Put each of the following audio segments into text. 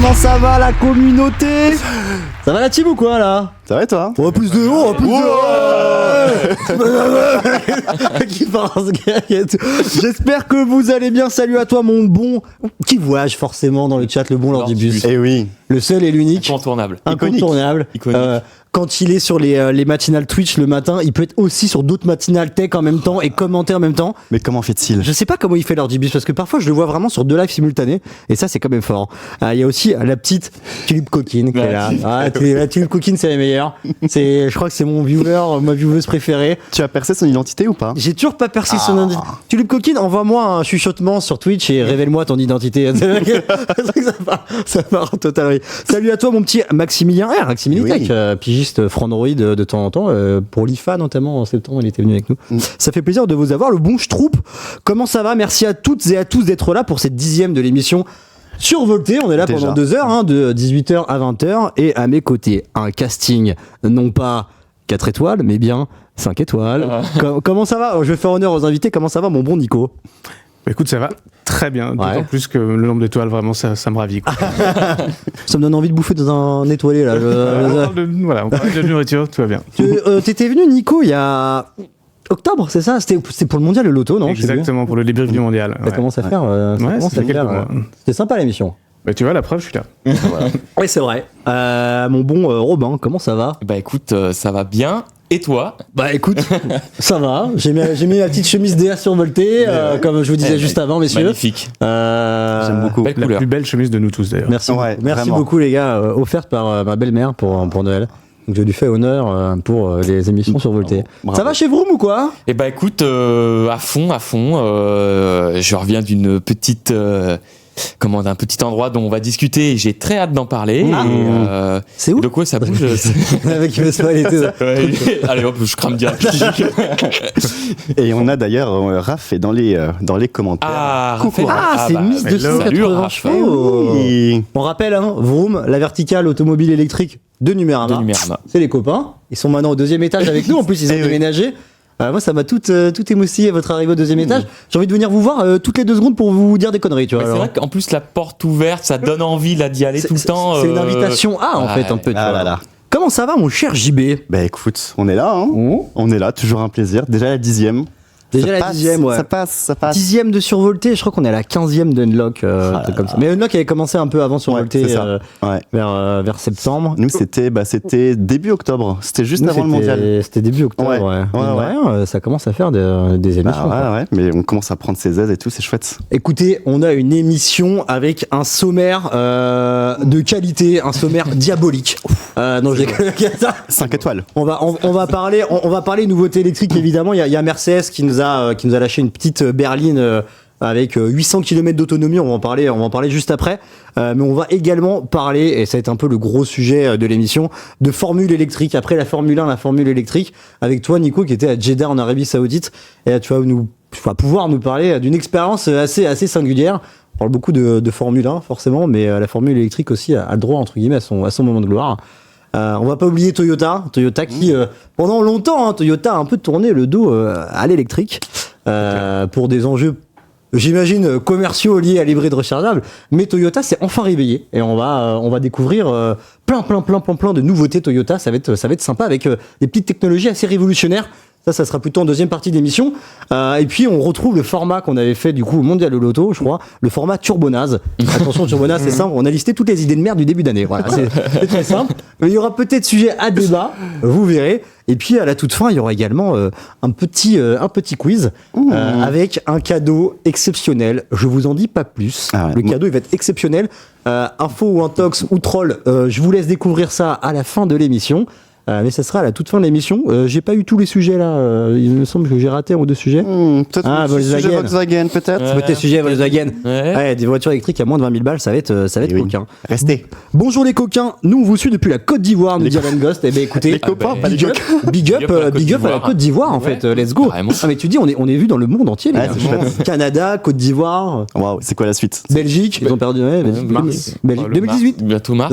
Comment ça va la communauté? Ça va la team ou quoi là? Ça va et toi? Oh, plus de haut, plus de qui pense et tout. J'espère que vous allez bien. Salut à toi mon bon qui voyage forcément dans le chat, le bon Lordibus. Eh oui. Le seul et l'unique. Incontournable. Incontournable. Quand il est sur les matinales Twitch le matin, il peut être aussi sur d'autres matinales tech en même temps et commenter en même temps. Mais comment fait-il? Je sais pas comment il fait Lordibus parce que parfois je le vois vraiment sur 2 lives simultanés et ça c'est quand même fort. Il y a aussi la petite Tulipe Coquine qui est là. La Tulipe Coquine c'est la meilleure. Je crois que c'est mon viewer, ma vieweuse préférée. Tu as percé son identité ou pas? J'ai toujours pas percé son identité. Tulipe Coquine, envoie-moi un chuchotement sur Twitch et révèle-moi ton identité. Ça part en total. Salut à toi mon petit Maximilien R, Maximilien Tech, pigiste Frandroid de temps en temps, pour l'IFA notamment en septembre, il était venu avec nous. Ça fait plaisir de vous avoir, le bon Schtroup. Comment ça va? Merci à toutes et à tous d'être là pour cette 10e de l'émission Survolté. On est là pendant 2 heures, de 18h à 20h, et à mes côtés, un casting non pas 4 étoiles, mais bien 5 étoiles. Comment ça va? Je vais faire honneur aux invités. Comment ça va mon bon Nico? Écoute, ça va très bien, d'autant plus que le nombre d'étoiles, vraiment, ça me ravit. Quoi. Ça me donne envie de bouffer dans un étoilé, là. Voilà, on parle de nourriture, tout va bien. T'étais venu, Nico, il y a octobre, c'est ça? C'était pour le mondial, le loto, non? Exactement, pour le débrief du mondial. Ça commence à faire. C'était sympa l'émission. Bah, tu vois, la preuve, je suis là. Oui, c'est vrai. Mon bon Robin, comment ça va? Bah écoute, ça va bien. Et toi? Bah écoute, ça va. J'ai mis la petite chemise DA survoltée, comme je vous disais juste avant, messieurs. Magnifique. J'aime beaucoup. La plus belle chemise de nous tous, d'ailleurs. Merci beaucoup, les gars. Offerte par ma belle-mère pour Noël. Donc je lui fais honneur pour les émissions survoltées. Ça va chez Vroom ou quoi? Eh bah écoute, à fond. Je reviens d'une petite... d'un petit endroit dont on va discuter et j'ai très hâte d'en parler. C'est où? De quoi ça bouge? Le mec qui veut se et tout. Allez hop, je crame direct. Et on a d'ailleurs Raph est dans les commentaires. Coucou. C'est Miss 280 chevaux. Oui. On rappelle, Vroom, la verticale automobile électrique de Numérama. C'est les copains. Ils sont maintenant au 2e étage avec nous. En plus, ils ont déménagé. Moi, ça m'a tout émoustillé votre arrivée au 2e étage. J'ai envie de venir vous voir toutes les 2 secondes pour vous dire des conneries, tu vois. C'est vrai qu'en plus, la porte ouverte, ça donne envie là, d'y aller tout le temps. C'est une invitation en fait, un peu. Comment ça va, mon cher JB? Bah écoute, on est là, on est là, toujours un plaisir. Déjà la 10e. Déjà la 10e, ouais. Ça passe. 10e de Survolté, je crois qu'on est à la 15e d'Unlock, comme ça. Mais Unlock avait commencé un peu avant Survolté, vers septembre. Nous, c'était début octobre. C'était juste avant le mondial. C'était début octobre, ça commence à faire des émissions. Mais on commence à prendre ses aises et tout, c'est chouette. Écoutez, on a une émission avec un sommaire de qualité, un sommaire diabolique. Non, j'ai 5 étoiles. On va parler nouveautés électriques, évidemment. Il y a Mercedes qui nous a lâché une petite berline avec 800 km d'autonomie. On va en parler juste après. Mais on va également parler, et ça va être un peu le gros sujet de l'émission, de formule électrique. Après la Formule 1, la formule électrique, avec toi, Nico, qui était à Jeddah en Arabie Saoudite. Et tu vas pouvoir nous parler d'une expérience assez singulière. On parle beaucoup de Formule 1, forcément, mais la formule électrique aussi a le droit, entre guillemets, à son moment de gloire. On va pas oublier Toyota qui pendant longtemps Toyota a un peu tourné le dos à l'électrique pour des enjeux, j'imagine, commerciaux liés à l'hybride rechargeable, mais Toyota s'est enfin réveillé et on va découvrir plein de nouveautés Toyota. Ça va être sympa avec des petites technologies assez révolutionnaires. Ça sera plutôt en 2e partie d'émission. Et puis, on retrouve le format qu'on avait fait, du coup, au Mondial de l'Auto, je crois, le format Turbonase. Attention, Turbonase, c'est simple. On a listé toutes les idées de merde du début d'année. Voilà, c'est très simple. Mais il y aura peut-être sujet à débat, vous verrez. Et puis, à la toute fin, il y aura également un petit quiz avec un cadeau exceptionnel. Je vous en dis pas plus. Le cadeau, il va être exceptionnel. Info ou intox ou troll, je vous laisse découvrir ça à la fin de l'émission. Mais ça sera à la toute fin de l'émission. J'ai pas eu tous les sujets là. Il me semble que j'ai raté un ou 2 sujets. Peut-être Volkswagen, peut-être. Peut-être sujet Volkswagen. Des voitures électriques à moins de 20 000 balles, ça va être coquin. Restez. Bonjour les coquins. Nous on vous suit depuis la Côte d'Ivoire, nous dit Alan Ghost. Eh ben écoutez, les copains, big up à la Côte d'Ivoire en fait. Let's go. Mais tu dis on est vu dans le monde entier. Les gars. Canada, Côte d'Ivoire. Waouh, c'est quoi la suite? Belgique, ils ont perdu. Mars. 2018. Bientôt mars.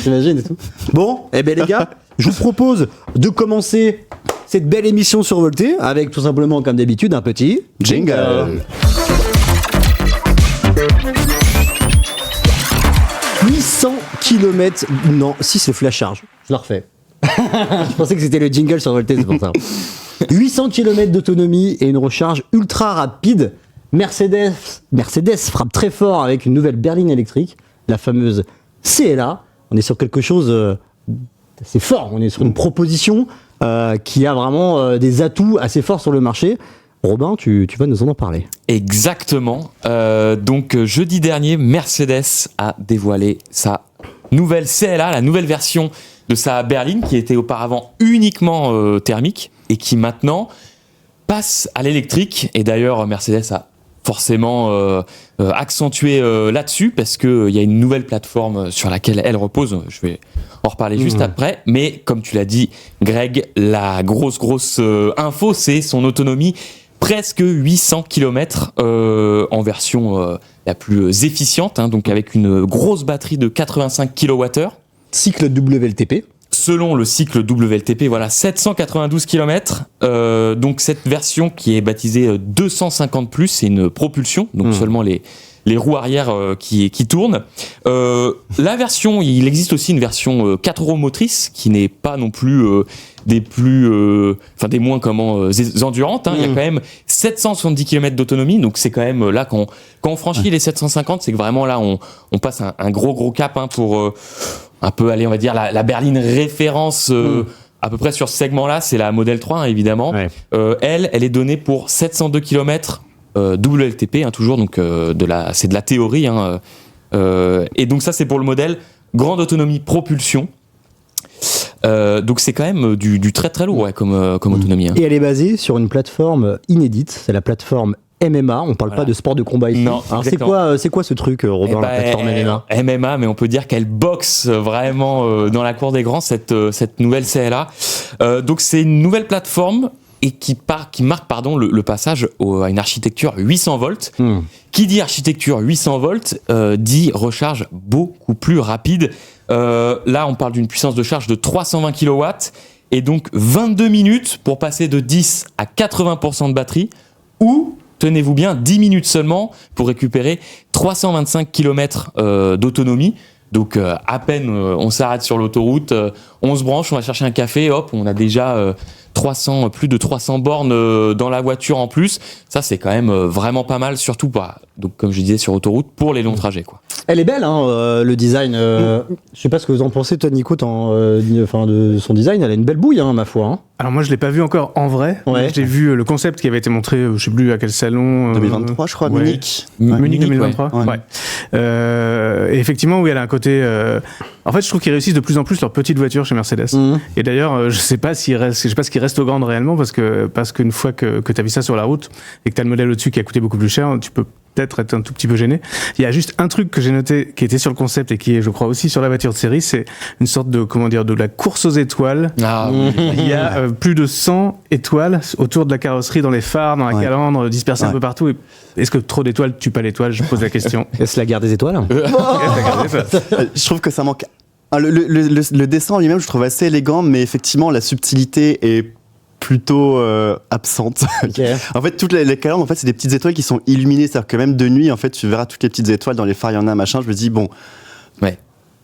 J'imagine et tout. Bon, eh ben les gars. Je vous propose de commencer cette belle émission survoltée avec tout simplement, comme d'habitude, un petit jingle. km. Non, si c'est flash charge. Je la refais. Je pensais que c'était le jingle sur Voltaire, c'est pour ça. 800 km d'autonomie et une recharge ultra rapide. Mercedes frappe très fort avec une nouvelle berline électrique, la fameuse CLA. On est sur quelque chose d'assez fort. On est sur une proposition qui a vraiment des atouts assez forts sur le marché. Robin, tu vas nous en parler. Exactement. Donc jeudi dernier, Mercedes a dévoilé sa nouvelle CLA, la nouvelle version de sa berline qui était auparavant uniquement thermique et qui maintenant passe à l'électrique. Et d'ailleurs, Mercedes a forcément accentué là-dessus parce qu'il y a une nouvelle plateforme sur laquelle elle repose. Je vais en reparler juste après. Mais comme tu l'as dit, Greg, la grosse info, c'est son autonomie. Presque 800 km en version la plus efficiente, hein, donc avec une grosse batterie de 85 kWh. Cycle WLTP. Selon le cycle WLTP, voilà, 792 km. Donc cette version qui est baptisée 250+, c'est une propulsion, donc seulement les roues arrière qui tournent. La version, il existe aussi une version 4 roues motrices qui n'est pas non plus des moins endurantes. Hein. Il y a quand même 770 km d'autonomie, donc c'est quand même là quand on franchit les 750, c'est que vraiment là on passe un gros cap hein, pour un peu aller, on va dire la berline référence. À peu près sur ce segment-là, c'est la Model 3 hein, évidemment. Ouais. Elle est donnée pour 702 km WLTP, hein, toujours, donc c'est de la théorie. Hein, et donc ça, c'est pour le modèle grande autonomie propulsion. Donc c'est quand même du très très lourd ouais, comme autonomie. Hein. Et elle est basée sur une plateforme inédite, c'est la plateforme MMA, on parle pas de sport de combat ici. Non, alors c'est quoi ce truc, Robin, la plateforme MMA? MMA, mais on peut dire qu'elle boxe vraiment dans la cour des grands, cette nouvelle CLA. Donc c'est une nouvelle plateforme et qui marque le passage à une architecture 800 volts. Qui dit architecture 800 volts dit recharge beaucoup plus rapide. Là, on parle d'une puissance de charge de 320 kW et donc 22 minutes pour passer de 10 à 80% de batterie ou, tenez-vous bien, 10 minutes seulement pour récupérer 325 km d'autonomie. Donc à peine on s'arrête sur l'autoroute, on se branche, on va chercher un café, hop, on a déjà plus de 300 bornes dans la voiture en plus. Ça c'est quand même vraiment pas mal, surtout donc comme je disais sur autoroute pour les longs trajets quoi. Elle est belle hein, le design. Je sais pas ce que vous en pensez toi Nico, de son design. Elle a une belle bouille hein, ma foi. Hein. Alors moi je l'ai pas vu encore en vrai. Ouais. J'ai vu le concept qui avait été montré, je sais plus à quel salon. 2023 je crois, ouais. Munich 2023. Ouais. Et effectivement oui, elle a un côté. En fait je trouve qu'ils réussissent de plus en plus leurs petites voitures chez Mercedes. Et d'ailleurs je sais pas ce qui reste aux grandes réellement parce qu'une fois que t'as vu ça sur la route et que t'as le modèle au-dessus qui a coûté beaucoup plus cher, tu peux peut-être être un tout petit peu gêné. Il y a juste un truc que j'ai noté qui était sur le concept et qui est, je crois, aussi sur la voiture de série, c'est une sorte de la course aux étoiles. Il y a plus de 100 étoiles autour de la carrosserie, dans les phares, dans la calandre, dispersées un peu partout. Et est-ce que trop d'étoiles tue pas l'étoile? Je pose la question. Est-ce la guerre des étoiles? Je trouve que ça manque. Le dessin en lui-même, je trouve assez élégant, mais effectivement, la subtilité est plutôt absente. Okay. En fait, toutes les calandres, en fait, c'est des petites étoiles qui sont illuminées. C'est-à-dire que même de nuit, en fait, tu verras toutes les petites étoiles dans les phares, il y en a, machin. Je me dis, bon,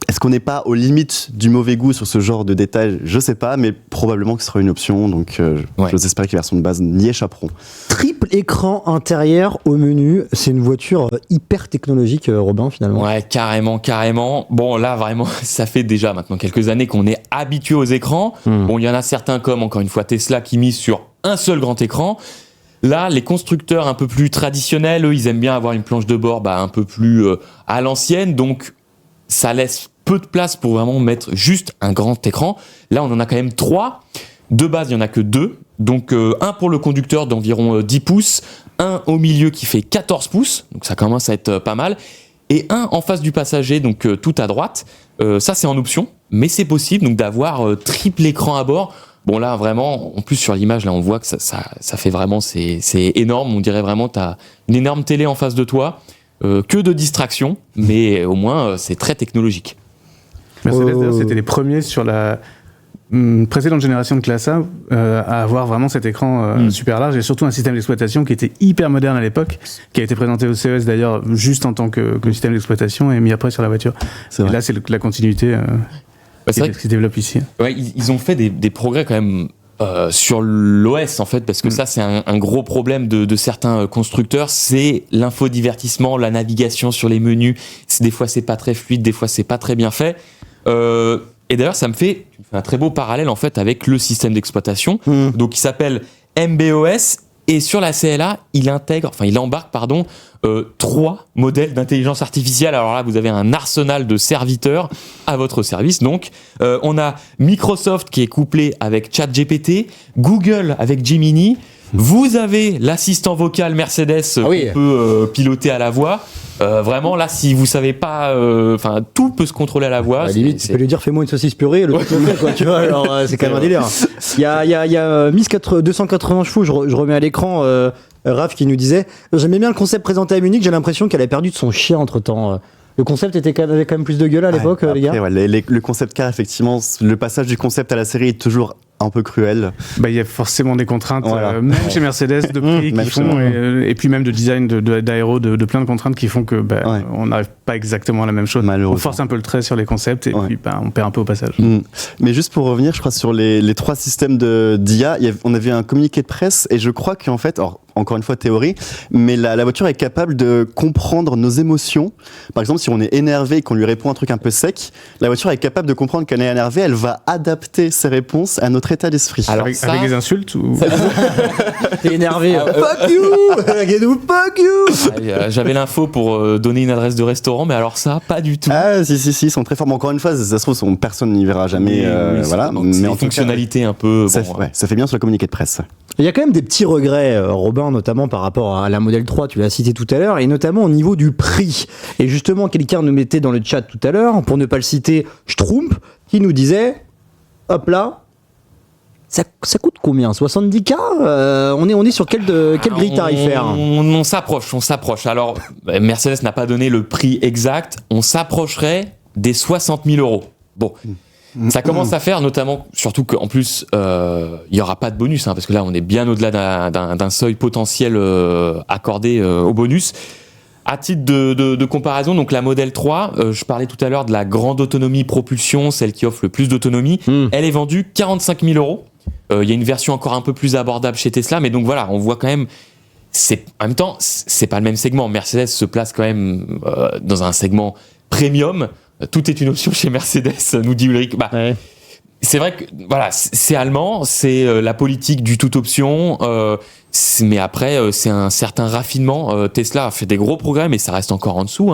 est-ce qu'on n'est pas aux limites du mauvais goût sur ce genre de détails? Je sais pas, mais probablement que ce sera une option. Donc, j'ose espérer que les versions de base n'y échapperont. Triple écran intérieur au menu. C'est une voiture hyper technologique, Robin, finalement. Ouais, carrément. Bon, là, vraiment, ça fait déjà maintenant quelques années qu'on est habitué aux écrans. Bon, il y en a certains comme, encore une fois, Tesla qui mise sur un seul grand écran. Là, les constructeurs un peu plus traditionnels, eux, ils aiment bien avoir une planche de bord un peu plus à l'ancienne. Donc, ça laisse peu de place pour vraiment mettre juste un grand écran. Là, on en a quand même 3. De base, il n'y en a que 2. Donc, un pour le conducteur d'environ 10 pouces, un au milieu qui fait 14 pouces, donc ça commence à être pas mal, et un en face du passager, donc tout à droite. Ça, c'est en option, mais c'est possible donc d'avoir triple écran à bord. Bon, là, vraiment, en plus sur l'image, là, on voit que ça fait vraiment, c'est énorme. On dirait vraiment, tu as une énorme télé en face de toi. Que de distraction, mais au moins c'est très technologique. Mercedes, d'ailleurs, c'était les premiers sur la précédente génération de classe A à avoir vraiment cet écran super large et surtout un système d'exploitation qui était hyper moderne à l'époque, qui a été présenté au CES d'ailleurs juste en tant que système d'exploitation et mis après sur la voiture. Et là, c'est la continuité qui se développe ici. Ouais, ils ont fait des progrès quand même sur l'OS en fait, parce que ça c'est un gros problème de certains constructeurs, c'est l'infodivertissement, la navigation sur les menus. Des fois c'est pas très fluide, des fois c'est pas très bien fait. Et d'ailleurs ça me fait un très beau parallèle en fait avec le système d'exploitation, donc il s'appelle MBOS. Et sur la CLA, il embarque 3 modèles d'intelligence artificielle. Alors là, vous avez un arsenal de serviteurs à votre service. Donc, on a Microsoft qui est couplé avec ChatGPT, Google avec Gemini. Vous avez l'assistant vocal Mercedes qu'on peut piloter à la voix. Vraiment, là, si vous savez pas, tout peut se contrôler à la voix. Limite, tu peux lui dire fais-moi une saucisse purée, le truc le fait, quoi, tu vois. Alors, c'est quand même un délire. Il y a Miss 280 chevaux, je remets à l'écran Raph qui nous disait j'aimais bien le concept présenté à Munich, j'ai l'impression qu'elle a perdu de son chien entre temps. Le concept avait quand même plus de gueule à l'époque, les gars. Le concept car, effectivement, le passage du concept à la série est toujours un peu cruel. Il y a forcément des contraintes, même chez Mercedes, de prix qui font, et puis même de design, d'aéro, de plein de contraintes qui font que on n'arrive pas exactement à la même chose. On force un peu le trait sur les concepts et puis on perd un peu au passage. Mais juste pour revenir, je crois, sur les 3 systèmes d'IA, on avait un communiqué de presse et je crois qu'en fait, encore une fois théorie, mais la voiture est capable de comprendre nos émotions. Par exemple, si on est énervé et qu'on lui répond un truc un peu sec, la voiture est capable de comprendre qu'elle est énervée, elle va adapter ses réponses à notre état d'esprit. Alors avec des insultes ou... T'es énervé. Fuck you, fuck you. J'avais l'info pour donner une adresse de restaurant, mais alors ça, pas du tout. Ah si, ils sont très forts. Mais encore une fois, ça se trouve, personne n'y verra jamais. Voilà. Mais en fonctionnalité un peu. Ça fait bien sur le communiqué de presse. Il y a quand même des petits regrets, Robin, notamment par rapport à la Model 3, tu l'as cité tout à l'heure, et notamment au niveau du prix. Et justement, quelqu'un nous mettait dans le chat tout à l'heure, pour ne pas le citer, Schtroumpf, qui nous disait, hop là, ça coûte combien ? 70K ? On est sur quelle grille tarifaire ? On s'approche. Alors, Mercedes n'a pas donné le prix exact, on s'approcherait des 60 000 €. Bon. Ça commence à faire, notamment, surtout qu'en plus, il n'y aura pas de bonus, parce que là, on est bien au-delà d'un seuil potentiel accordé au bonus. À titre de comparaison, donc la Model 3, je parlais tout à l'heure de la grande autonomie propulsion, celle qui offre le plus d'autonomie, elle est vendue 45 000 €. Il y a une version encore un peu plus abordable chez Tesla, mais donc voilà, on voit quand même, en même temps, c'est pas le même segment. Mercedes se place quand même dans un segment premium. Tout est une option chez Mercedes, nous dit Ulrich. C'est vrai que voilà, c'est allemand, c'est la politique du tout option, mais après c'est un certain raffinement. Tesla a fait des gros progrès, mais ça reste encore en dessous.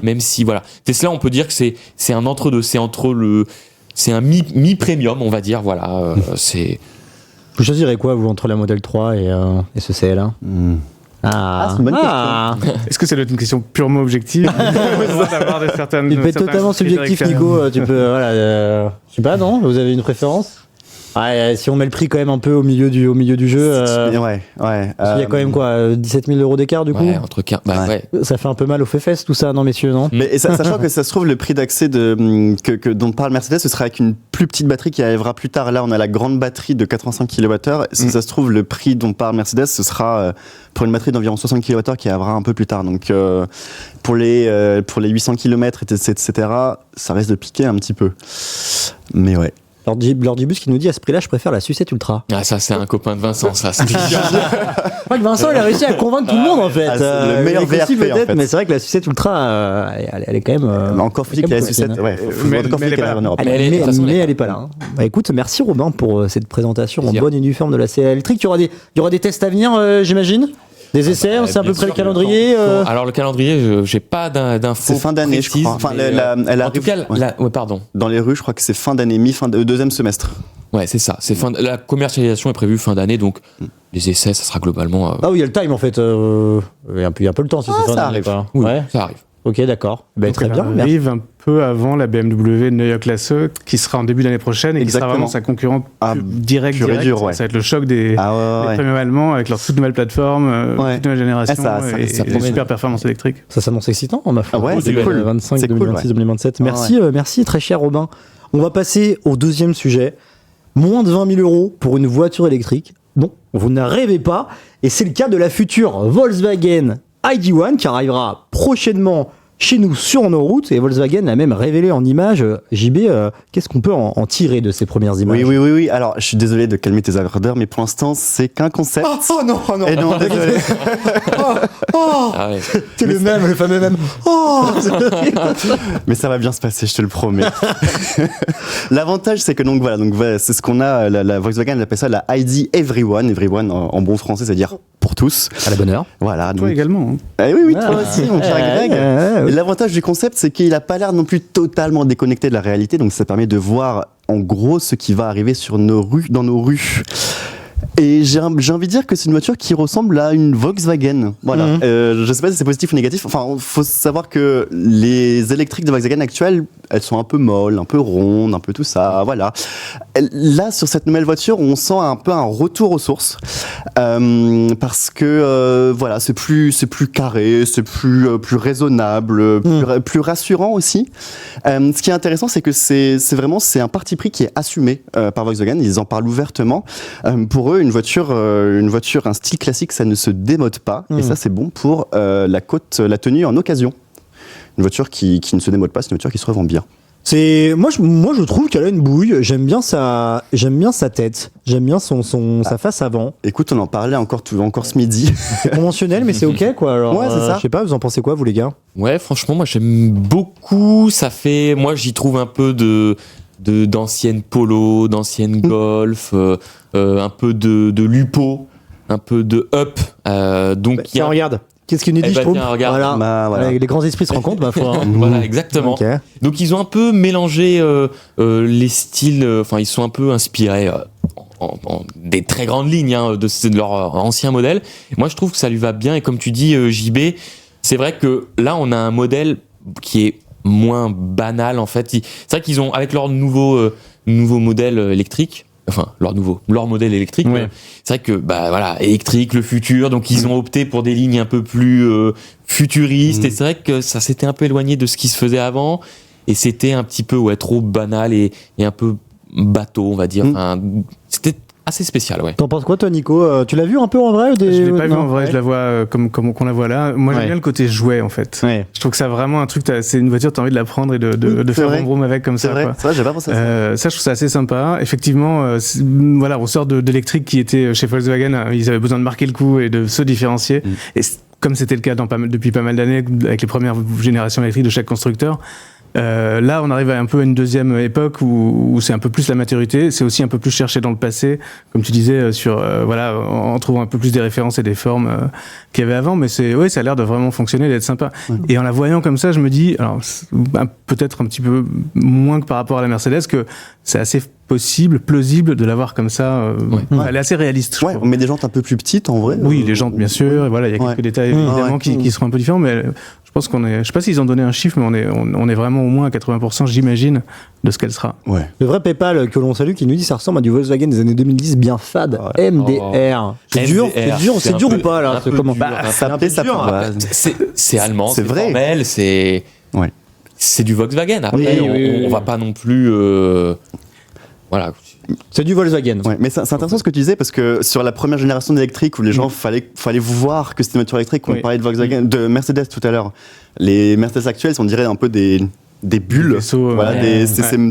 Même si voilà, Tesla, on peut dire que c'est un entre-deux, c'est un mi-premium, on va dire. Voilà, c'est. Vous choisirez quoi, vous, entre la Model 3 et ce CL1 ? C'est une bonne question. Est-ce que ça doit être une question purement objective? Tu peux être totalement subjectif, Nico. Tu peux, je sais pas, non? Vous avez une préférence? Si on met le prix quand même un peu au milieu du jeu, il y a quand même quoi, 17 000 € d'écart du coup. Entre 15, ça fait un peu mal aux fesses tout ça, non messieurs, non? Mais sachant que ça se trouve le prix d'accès dont parle Mercedes, ce sera avec une plus petite batterie qui arrivera plus tard. Là, on a la grande batterie de 85 kWh. Si ça se trouve, le prix dont parle Mercedes, ce sera pour une batterie d'environ 60 kWh qui arrivera un peu plus tard. Donc pour les 800 km, etc., ça risque de piquer un petit peu. Mais ouais. Lordibus qui nous dit à ce prix-là, je préfère la Sucette Ultra. Ah, ça, c'est un copain de Vincent, ça. Je crois que Vincent, il a réussi à convaincre tout le monde, en fait. C'est le meilleur VRP, peut-être, en fait. mais c'est vrai que la Sucette Ultra, elle est quand même. Encore faut-il qu'il y ait la Sucette. Ouais, mais elle est en Europe. Mais elle est pas là. Bah écoute, merci Robin pour cette présentation en bonne uniforme de la CLA électrique. Il y aura des tests à venir, j'imagine. Des essais, on sait à peu près le calendrier. Alors le calendrier, j'ai pas d'infos. C'est fin d'année, je crois. Enfin, elle en tout cas, pardon. Dans les rues, je crois que c'est fin d'année, deuxième semestre. Ouais, c'est ça. La commercialisation est prévue fin d'année, donc les essais, ça sera globalement. Ah oui, il y a le time en fait. Il y a un peu le temps si c'est fin d'année. Ça arrive. Ok, d'accord. Ben, très bien. Elle arrive un peu avant la BMW Neue Klasse, qui sera en début d'année prochaine et qui sera vraiment sa concurrente directe. Ça va être le choc des premiers allemands avec leur toute nouvelle plateforme, toute nouvelle génération et des super performances électriques. Ça s'annonce excitant, ma foi. Ouais, c'est cool. 2025, 2026, 2027. Merci, merci très cher Robin. On va passer au deuxième sujet. moins de 20 000 euros pour une voiture électrique. Non, vous ne rêvez pas. Et c'est le cas de la future Volkswagen ID.1 qui arrivera prochainement chez nous sur nos routes. Et Volkswagen l'a même révélé en images. JB, qu'est-ce qu'on peut en tirer de ces premières images ? Oui. Alors, je suis désolé de calmer tes ardeurs, mais pour l'instant, c'est qu'un concept. Oh non. Et non, désolé. Ah ouais. C'est le fameux même. Mais ça va bien se passer, je te le promets. L'avantage, c'est que donc voilà, c'est ce qu'on a. La Volkswagen, elle appelle ça la ID Everyone. Everyone en bon français, c'est-à-dire pour tous. À la bonne heure. Voilà. Toi également. Oui, toi aussi, mon cher Greg. Et l'avantage du concept, c'est qu'il n'a pas l'air non plus totalement déconnecté de la réalité. Donc ça permet de voir en gros ce qui va arriver dans nos rues. Et j'ai envie de dire que c'est une voiture qui ressemble à une Volkswagen. Voilà. Je sais pas si c'est positif ou négatif. Enfin, faut savoir que les électriques de Volkswagen actuelles, elles sont un peu molles, un peu rondes, un peu tout ça. Voilà. Là, sur cette nouvelle voiture, on sent un peu un retour aux sources. Parce que, voilà, c'est plus carré, c'est plus raisonnable, plus rassurant aussi. Ce qui est intéressant, c'est que c'est un parti pris qui est assumé par Volkswagen. Ils en parlent ouvertement. Pour eux, une voiture, un style classique, ça ne se démode pas. Et ça, c'est bon pour la tenue en occasion. Une voiture qui ne se démode pas, c'est une voiture qui se revend bien. Moi, je trouve qu'elle a une bouille. J'aime bien sa tête. J'aime bien sa face avant. Écoute, on en parlait encore ce midi. C'est conventionnel, mais c'est ok, quoi. Alors, ouais, c'est ça. Je sais pas, vous en pensez quoi, vous, les gars ? Ouais, franchement, moi, j'aime beaucoup. Moi, j'y trouve un peu d'anciennes Polo, d'anciennes Golf, un peu de Lupo, un peu de Up. Donc, regarde. Qu'est-ce qu'il nous dit, je trouve ? Voilà. Les grands esprits se rencontrent, ma foi. Voilà, exactement. Okay. Donc, ils ont un peu mélangé les styles. Enfin, ils sont un peu inspirés en des très grandes lignes de leur ancien modèle. Moi, je trouve que ça lui va bien. Et comme tu dis, JB, c'est vrai que là, on a un modèle qui est moins banal, en fait. C'est vrai qu'ils ont, avec leur nouveau modèle électrique, enfin leur modèle électrique, ouais. C'est vrai que voilà, électrique, le futur, donc ils ont opté pour des lignes un peu plus futuristes, et c'est vrai que ça s'était un peu éloigné de ce qui se faisait avant, et c'était un petit peu trop banal et un peu bateau, on va dire. Enfin, c'était assez spécial, ouais. T'en penses quoi, toi, Nico ? Tu l'as vu un peu en vrai ? Je l'ai pas vu en vrai, je la vois comme on la voit là. Moi, j'aime bien le côté jouet, en fait. Ouais. Je trouve que ça a vraiment un truc, c'est une voiture, t'as envie de la prendre et de faire un vroom avec comme ça. Vrai. C'est vrai, j'ai pas pensé à ça. Ça, je trouve ça assez sympa. Effectivement, voilà, on sort d'électrique qui était chez Volkswagen, ils avaient besoin de marquer le coup et de se différencier. Et comme c'était le cas depuis pas mal d'années, avec les premières générations électriques de chaque constructeur, là, on arrive à un peu à une deuxième époque où c'est un peu plus la maturité, c'est aussi un peu plus cherché dans le passé, comme tu disais, en trouvant un peu plus des références et des formes qu'il y avait avant, mais ça a l'air de vraiment fonctionner, d'être sympa. Et en la voyant comme ça, je me dis, alors peut-être un petit peu moins que par rapport à la Mercedes, que c'est assez plausible de l'avoir comme ça. Elle est assez réaliste. On met des jantes un peu plus petites en vrai. Oui, les jantes bien sûr. Et voilà, il y a quelques détails évidemment qui seront un peu différents, mais je pense je sais pas s'ils ont donné un chiffre, mais on est vraiment au moins à 80%, j'imagine, de ce qu'elle sera. Ouais. Le vrai PayPal que l'on salue, qui nous dit, ça ressemble à du Volkswagen des années 2010 bien fade. MDR. C'est dur ou pas là ? C'est allemand, c'est vrai. Formel, c'est du Volkswagen. Après, on va pas non plus. Voilà. C'est du Volkswagen. Ouais, mais c'est intéressant ce que tu disais, parce que sur la première génération d'électrique où les gens fallait voir que c'était une voiture électrique, on parlait de Volkswagen, de Mercedes tout à l'heure. Les Mercedes actuelles, on dirait un peu des bulles, vaisseaux,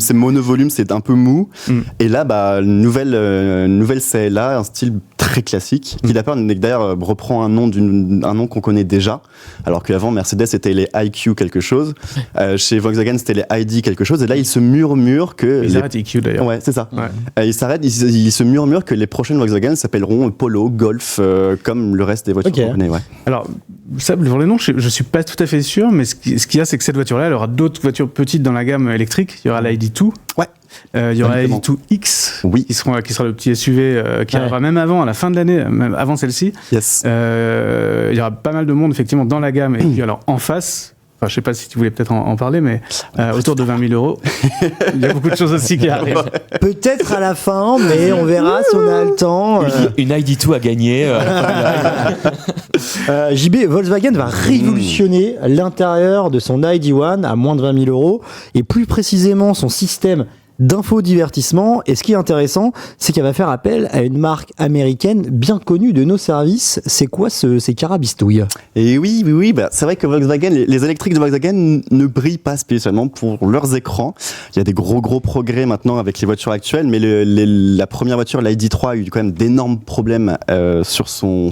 c'est monovolume, c'est un peu mou. Et là, nouvelle CLA, un style très classique, qui d'ailleurs reprend un nom qu'on connaît déjà, alors qu'avant Mercedes c'était les IQ quelque chose, chez Volkswagen c'était les ID quelque chose, et là il se murmure que ils arrêtent IQ d'ailleurs. Ouais, c'est ça. Il se murmure que les prochaines Volkswagen s'appelleront Polo, Golf, comme le reste des voitures qu'on connaît. Ouais. Alors ça, pour les noms, je suis pas tout à fait sûr, mais ce qu'il y a, c'est que cette voiture-là, elle aura d'autres voitures petites dans la gamme électrique. Il y aura l'ID2. Ouais. Il y aura l'ID2X, qui sera le petit SUV qui arrivera même à la fin de l'année, même avant celle-ci. Yes. Il y aura pas mal de monde effectivement dans la gamme. Et puis alors en face, je sais pas si tu voulais peut-être en parler, mais autour de 20 000 euros, il y a beaucoup de choses aussi qui arrivent. Peut-être à la fin, mais on verra si on a le temps. Une ID2 à gagner. JB, Volkswagen va révolutionner l'intérieur de son ID.1 à moins de 20 000 euros, et plus précisément son système d'infodivertissement. Et ce qui est intéressant, c'est qu'elle va faire appel à une marque américaine bien connue de nos services. C'est quoi ces carabistouilles? Et oui, c'est vrai que Volkswagen, les électriques de Volkswagen ne brillent pas spécialement pour leurs écrans. Il y a des gros progrès maintenant avec les voitures actuelles, mais la première voiture, la ID.3, a eu quand même d'énormes problèmes sur son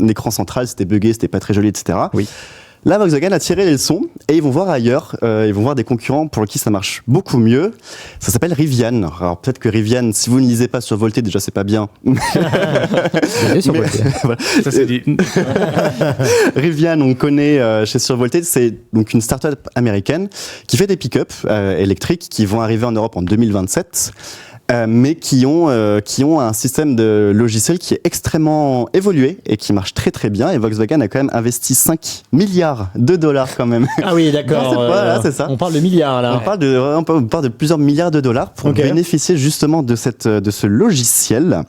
écran central. C'était buggé, c'était pas très joli, etc. Oui. Là, Volkswagen a tiré les leçons et ils vont voir ailleurs, ils vont voir des concurrents pour qui ça marche beaucoup mieux. Ça s'appelle Rivian. Alors peut-être que Rivian, si vous ne lisez pas sur Volté, déjà c'est pas bien. Voilà. Ça c'est dit. Rivian, on connaît chez Survolté, c'est donc une start-up américaine qui fait des pick-up électriques qui vont arriver en Europe en 2027. Mais qui ont un système de logiciel qui est extrêmement évolué et qui marche très très bien. Et Volkswagen a quand même investi 5 milliards de dollars quand même. Ah oui, d'accord. C'est ça. On parle de milliards là. On parle de plusieurs milliards de dollars pour bénéficier justement de ce logiciel.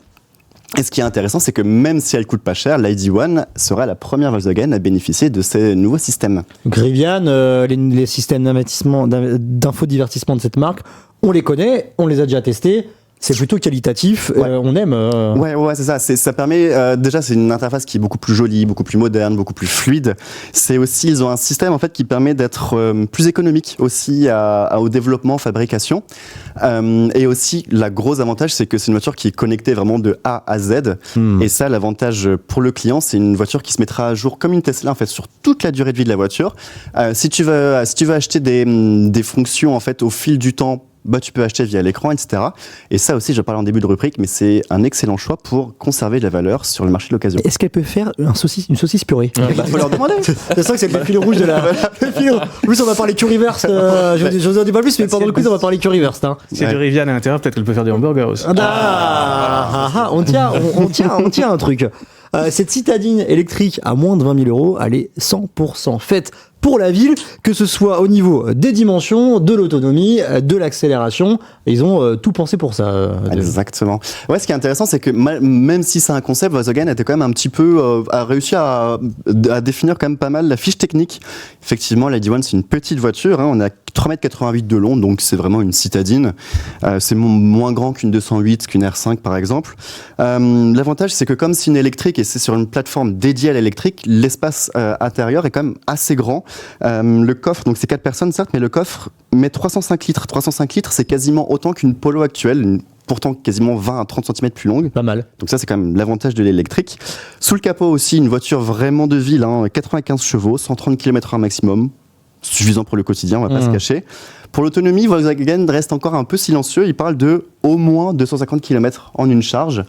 Et ce qui est intéressant, c'est que même si elle coûte pas cher, l'ID.1 sera la première Volkswagen à bénéficier de ces nouveaux systèmes. Donc Rivian, les systèmes d'infodivertissement de cette marque, on les connaît, on les a déjà testés. C'est plutôt qualitatif, on aime. Ouais, c'est ça. Ça permet déjà, c'est une interface qui est beaucoup plus jolie, beaucoup plus moderne, beaucoup plus fluide. C'est aussi, ils ont un système en fait qui permet d'être plus économique aussi au développement, fabrication. Et aussi, la grosse avantage, c'est que c'est une voiture qui est connectée vraiment de A à Z. Et ça, l'avantage pour le client, c'est une voiture qui se mettra à jour comme une Tesla en fait sur toute la durée de vie de la voiture. Si tu veux acheter des fonctions en fait au fil du temps, tu peux acheter via l'écran, etc. Et ça aussi, je parlais en début de rubrique, mais c'est un excellent choix pour conserver de la valeur sur le marché de l'occasion. Est-ce qu'elle peut faire une saucisse purée? Faut leur demander. C'est ça que c'est le fil rouge de la. En plus, on va parler curryverse. Je vous en dis pas plus, mais pendant le quiz, on va parler curryverse. C'est du Rivian à l'intérieur, peut-être qu'elle peut faire du hamburger aussi. On tient un truc. Cette citadine électrique à moins de 20 000 €, elle est 100% faite pour la ville, que ce soit au niveau des dimensions, de l'autonomie, de l'accélération. Ils ont tout pensé pour ça. Exactement. Ouais, ce qui est intéressant, c'est que même si c'est un concept, Volkswagen était quand même un petit peu a réussi à définir quand même pas mal la fiche technique. Effectivement, la ID.1, c'est une petite voiture. On a 3,88 m de long, donc c'est vraiment une citadine. C'est moins grand qu'une 208, qu'une R5 par exemple. L'avantage, c'est que comme c'est une électrique et c'est sur une plateforme dédiée à l'électrique, l'espace intérieur est quand même assez grand. Le coffre, donc c'est 4 personnes certes, mais le coffre met 305 litres. 305 litres, c'est quasiment autant qu'une Polo actuelle, pourtant quasiment 20 à 30 cm plus longue. Pas mal. Donc ça, c'est quand même l'avantage de l'électrique. Sous le capot aussi, une voiture vraiment de ville, 95 chevaux, 130 km/h maximum. Suffisant pour le quotidien, on va pas se cacher. Pour l'autonomie, Volkswagen reste encore un peu silencieux. Il parle de au moins 250 km en une charge.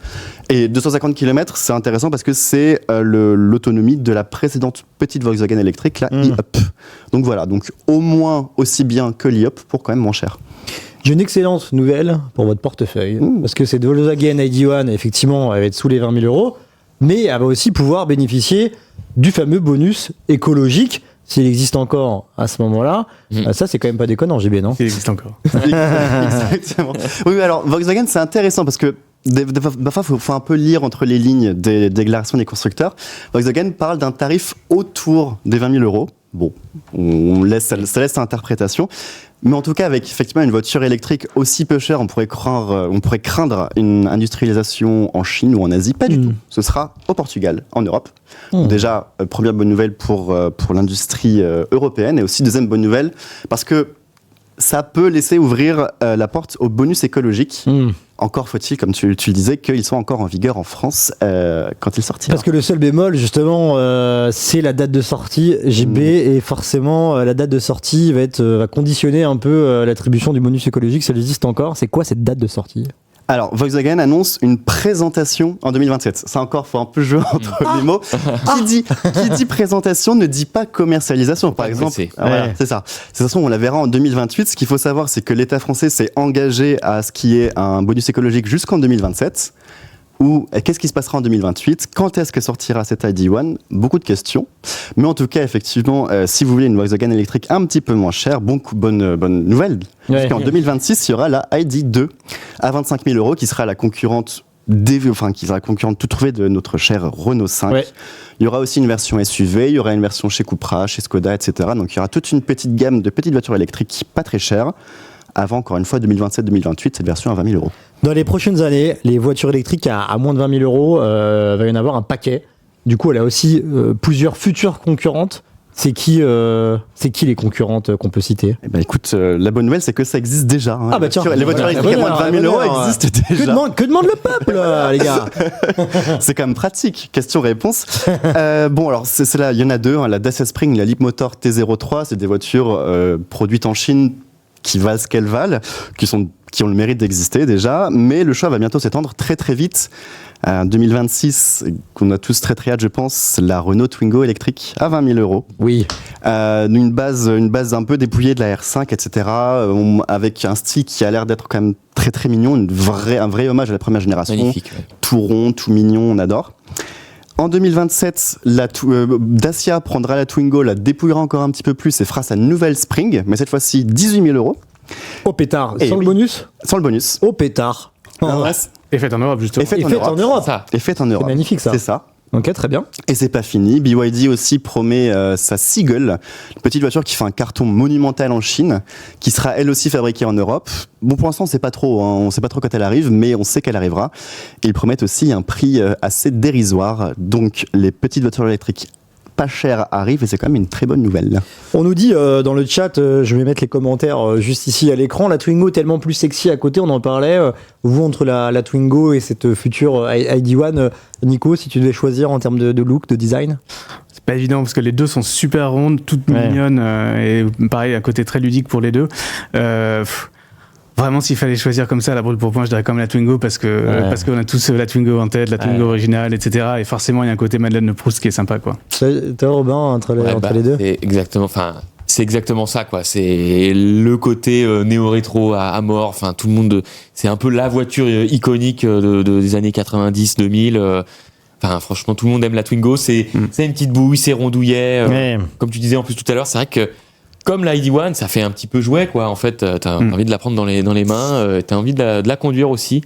Et 250 km, c'est intéressant parce que c'est l'autonomie de la précédente petite Volkswagen électrique, la e-Up. Donc voilà, donc au moins aussi bien que l'e-Up pour quand même moins cher. J'ai une excellente nouvelle pour votre portefeuille. Parce que cette Volkswagen ID.1, effectivement, elle va être sous les 20 000 €. Mais elle va aussi pouvoir bénéficier du fameux bonus écologique. S'il existe encore à ce moment-là, ça c'est quand même pas déconnant, JB, non? Il existe encore. Exactement. Oui, alors Volkswagen, c'est intéressant parce que parfois, faut un peu lire entre les lignes des déclarations des constructeurs. Volkswagen parle d'un tarif autour des 20 000 €. Bon, ça laisse l'interprétation. Mais en tout cas, avec effectivement une voiture électrique aussi peu chère, on pourrait craindre une industrialisation en Chine ou en Asie. Pas du tout. Ce sera au Portugal, en Europe. Déjà, première bonne nouvelle pour l'industrie européenne. Et aussi, deuxième bonne nouvelle, parce que ça peut laisser ouvrir la porte au bonus écologique. Encore faut-il, comme tu le disais, qu'ils soient encore en vigueur en France quand ils sortiront. Parce que le seul bémol, justement, c'est la date de sortie JB, et forcément, la date de sortie va conditionner un peu l'attribution du bonus écologique, si elle existe encore. C'est quoi cette date de sortie? Alors, Volkswagen annonce une présentation en 2027. Ça encore, faut un peu jouer entre les mots. Qui dit présentation ne dit pas commercialisation, par exemple. Voilà, c'est ça. De toute façon, on la verra en 2028. Ce qu'il faut savoir, c'est que l'État français s'est engagé à ce qui est un bonus écologique jusqu'en 2027. Qu'est-ce qui se passera en 2028? Quand est-ce que sortira cette ID.1? Beaucoup de questions. Mais en tout cas, effectivement, si vous voulez une Volkswagen électrique un petit peu moins chère, bonne nouvelle. Parce qu'en 2026, il y aura la ID.2 à 25 000 € qui sera la concurrente toute trouvée de notre cher Renault 5. Ouais. Il y aura aussi une version SUV, il y aura une version chez Cupra, chez Skoda, etc. Donc il y aura toute une petite gamme de petites voitures électriques pas très chères. avant, encore une fois, 2027-2028, cette version à 20 000 €. Dans les prochaines années, les voitures électriques à moins de 20 000 €, va y en avoir un paquet. Du coup, elle a aussi plusieurs futures concurrentes. C'est qui les concurrentes qu'on peut citer? Eh ben, écoute, la bonne nouvelle, c'est que ça existe déjà. Hein. Ah bah tiens, les voitures électriques à moins de 20 000 € existent déjà. Que demande le peuple, les gars? C'est quand même pratique. Question-réponse. Bon, alors, c'est là, il y en a deux. Hein, la Dacia Spring, la Leapmotor T03. C'est des voitures produites en Chine qui valent ce qu'elles valent, qui ont le mérite d'exister déjà. Mais le choix va bientôt s'étendre très très vite. En 2026, qu'on a tous très très hâte, je pense, la Renault Twingo électrique à 20 000 €. Oui. Une base un peu dépouillée de la R5, etc. Avec un style qui a l'air d'être quand même très très mignon, un vrai hommage à la première génération. Magnifique. Ouais. Tout rond, tout mignon, on adore. En 2027, Dacia prendra la Twingo, la dépouillera encore un petit peu plus et fera sa nouvelle Spring, mais cette fois-ci 18 000 €. Au pétard. Et Sans le bonus? Sans le bonus. Au pétard. Et faite en Europe, justement. Et faite en Europe. Ça. Et faite en Europe. C'est magnifique, ça. C'est ça. Ok, très bien. Et c'est pas fini. BYD aussi promet sa Seagull, une petite voiture qui fait un carton monumental en Chine, qui sera elle aussi fabriquée en Europe. Bon, pour l'instant, on sait pas trop. Hein, on sait pas trop quand elle arrive, mais on sait qu'elle arrivera. Et ils promettent aussi un prix assez dérisoire. Donc, les petites voitures électriques pas chères arrivent et c'est quand même une très bonne nouvelle. On nous dit dans le chat, je vais mettre les commentaires juste ici à l'écran, la Twingo est tellement plus sexy à côté, on en parlait. Vous, entre la Twingo et cette future ID.1, Nico, si tu devais choisir en termes de look, de design? C'est pas évident parce que les deux sont super rondes, toutes mignonnes et pareil, un côté très ludique pour les deux. Vraiment, s'il fallait choisir comme ça, la brûle pour point, je dirais comme la Twingo parce qu'on a tous la Twingo en tête, la Twingo originale, etc. Et forcément, il y a un côté Madeleine de Proust qui est sympa, quoi. Toi, Robin, entre les deux? C'est exactement ça, quoi. C'est le côté néo-rétro à mort. Enfin, tout le monde. C'est un peu la voiture iconique des années 90-2000. Enfin, franchement, tout le monde aime la Twingo. C'est une petite bouille, c'est rondouillet. Comme tu disais en plus tout à l'heure, c'est vrai que comme la ID.1, ça fait un petit peu jouet, quoi. En fait, t'as envie de la prendre dans les mains, t'as envie de la conduire aussi.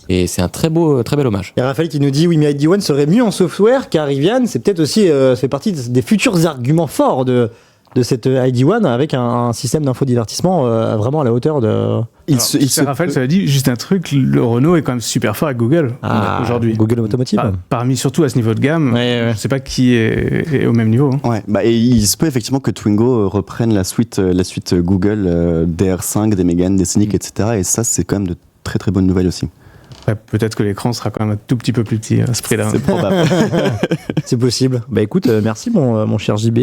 Et c'est un très bel hommage. Il y a Raphaël qui nous dit, oui, mais ID.1 serait mieux en software car Rivian, c'est peut-être aussi, ça fait partie des futurs arguments forts de cette ID.1 avec un système d'infodivertissement vraiment à la hauteur de... Raphaël, ça a dit juste un truc, le Renault est quand même super fort avec Google aujourd'hui. Google Automotive. Parmi surtout à ce niveau de gamme, je sais pas qui est au même niveau. Hein. Ouais, bah, et il se peut effectivement que Twingo reprenne la suite Google des R5, des Mégane, des Scénic, etc. Et ça, c'est quand même de très très bonnes nouvelles aussi. Ouais, peut-être que l'écran sera quand même un tout petit peu plus petit à ce prix-là. C'est probable. C'est possible. Bah écoute, merci mon cher JB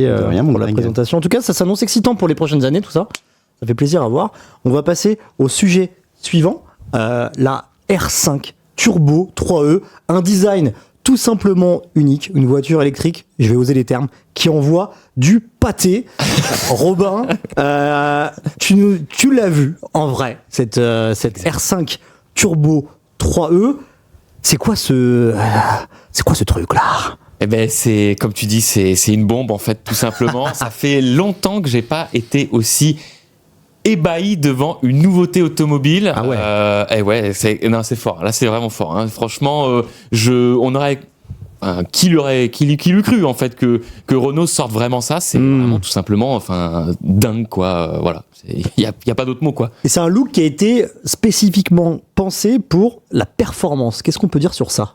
pour la présentation. En tout cas, ça s'annonce excitant pour les prochaines années, tout ça. Ça fait plaisir à voir. On va passer au sujet suivant, la R5 Turbo 3E, un design tout simplement unique, une voiture électrique, je vais oser les termes, qui envoie du pâté. Robin, tu l'as vu en vrai, cette R5 Turbo 3E. C'est quoi ce truc-là? Eh ben, c'est, comme tu dis, c'est une bombe, en fait, tout simplement. Ça fait longtemps que j'ai pas été aussi ébahi devant une nouveauté automobile. Ah ouais. Et ouais, c'est fort. Là, c'est vraiment fort. Hein. Franchement, on aurait, qui l'eût cru, en fait, que Renault sorte vraiment ça. C'est vraiment tout simplement, dingue, quoi. Voilà. Il y a pas d'autre mot, quoi. Et c'est un look qui a été spécifiquement pensé pour la performance. Qu'est-ce qu'on peut dire sur ça?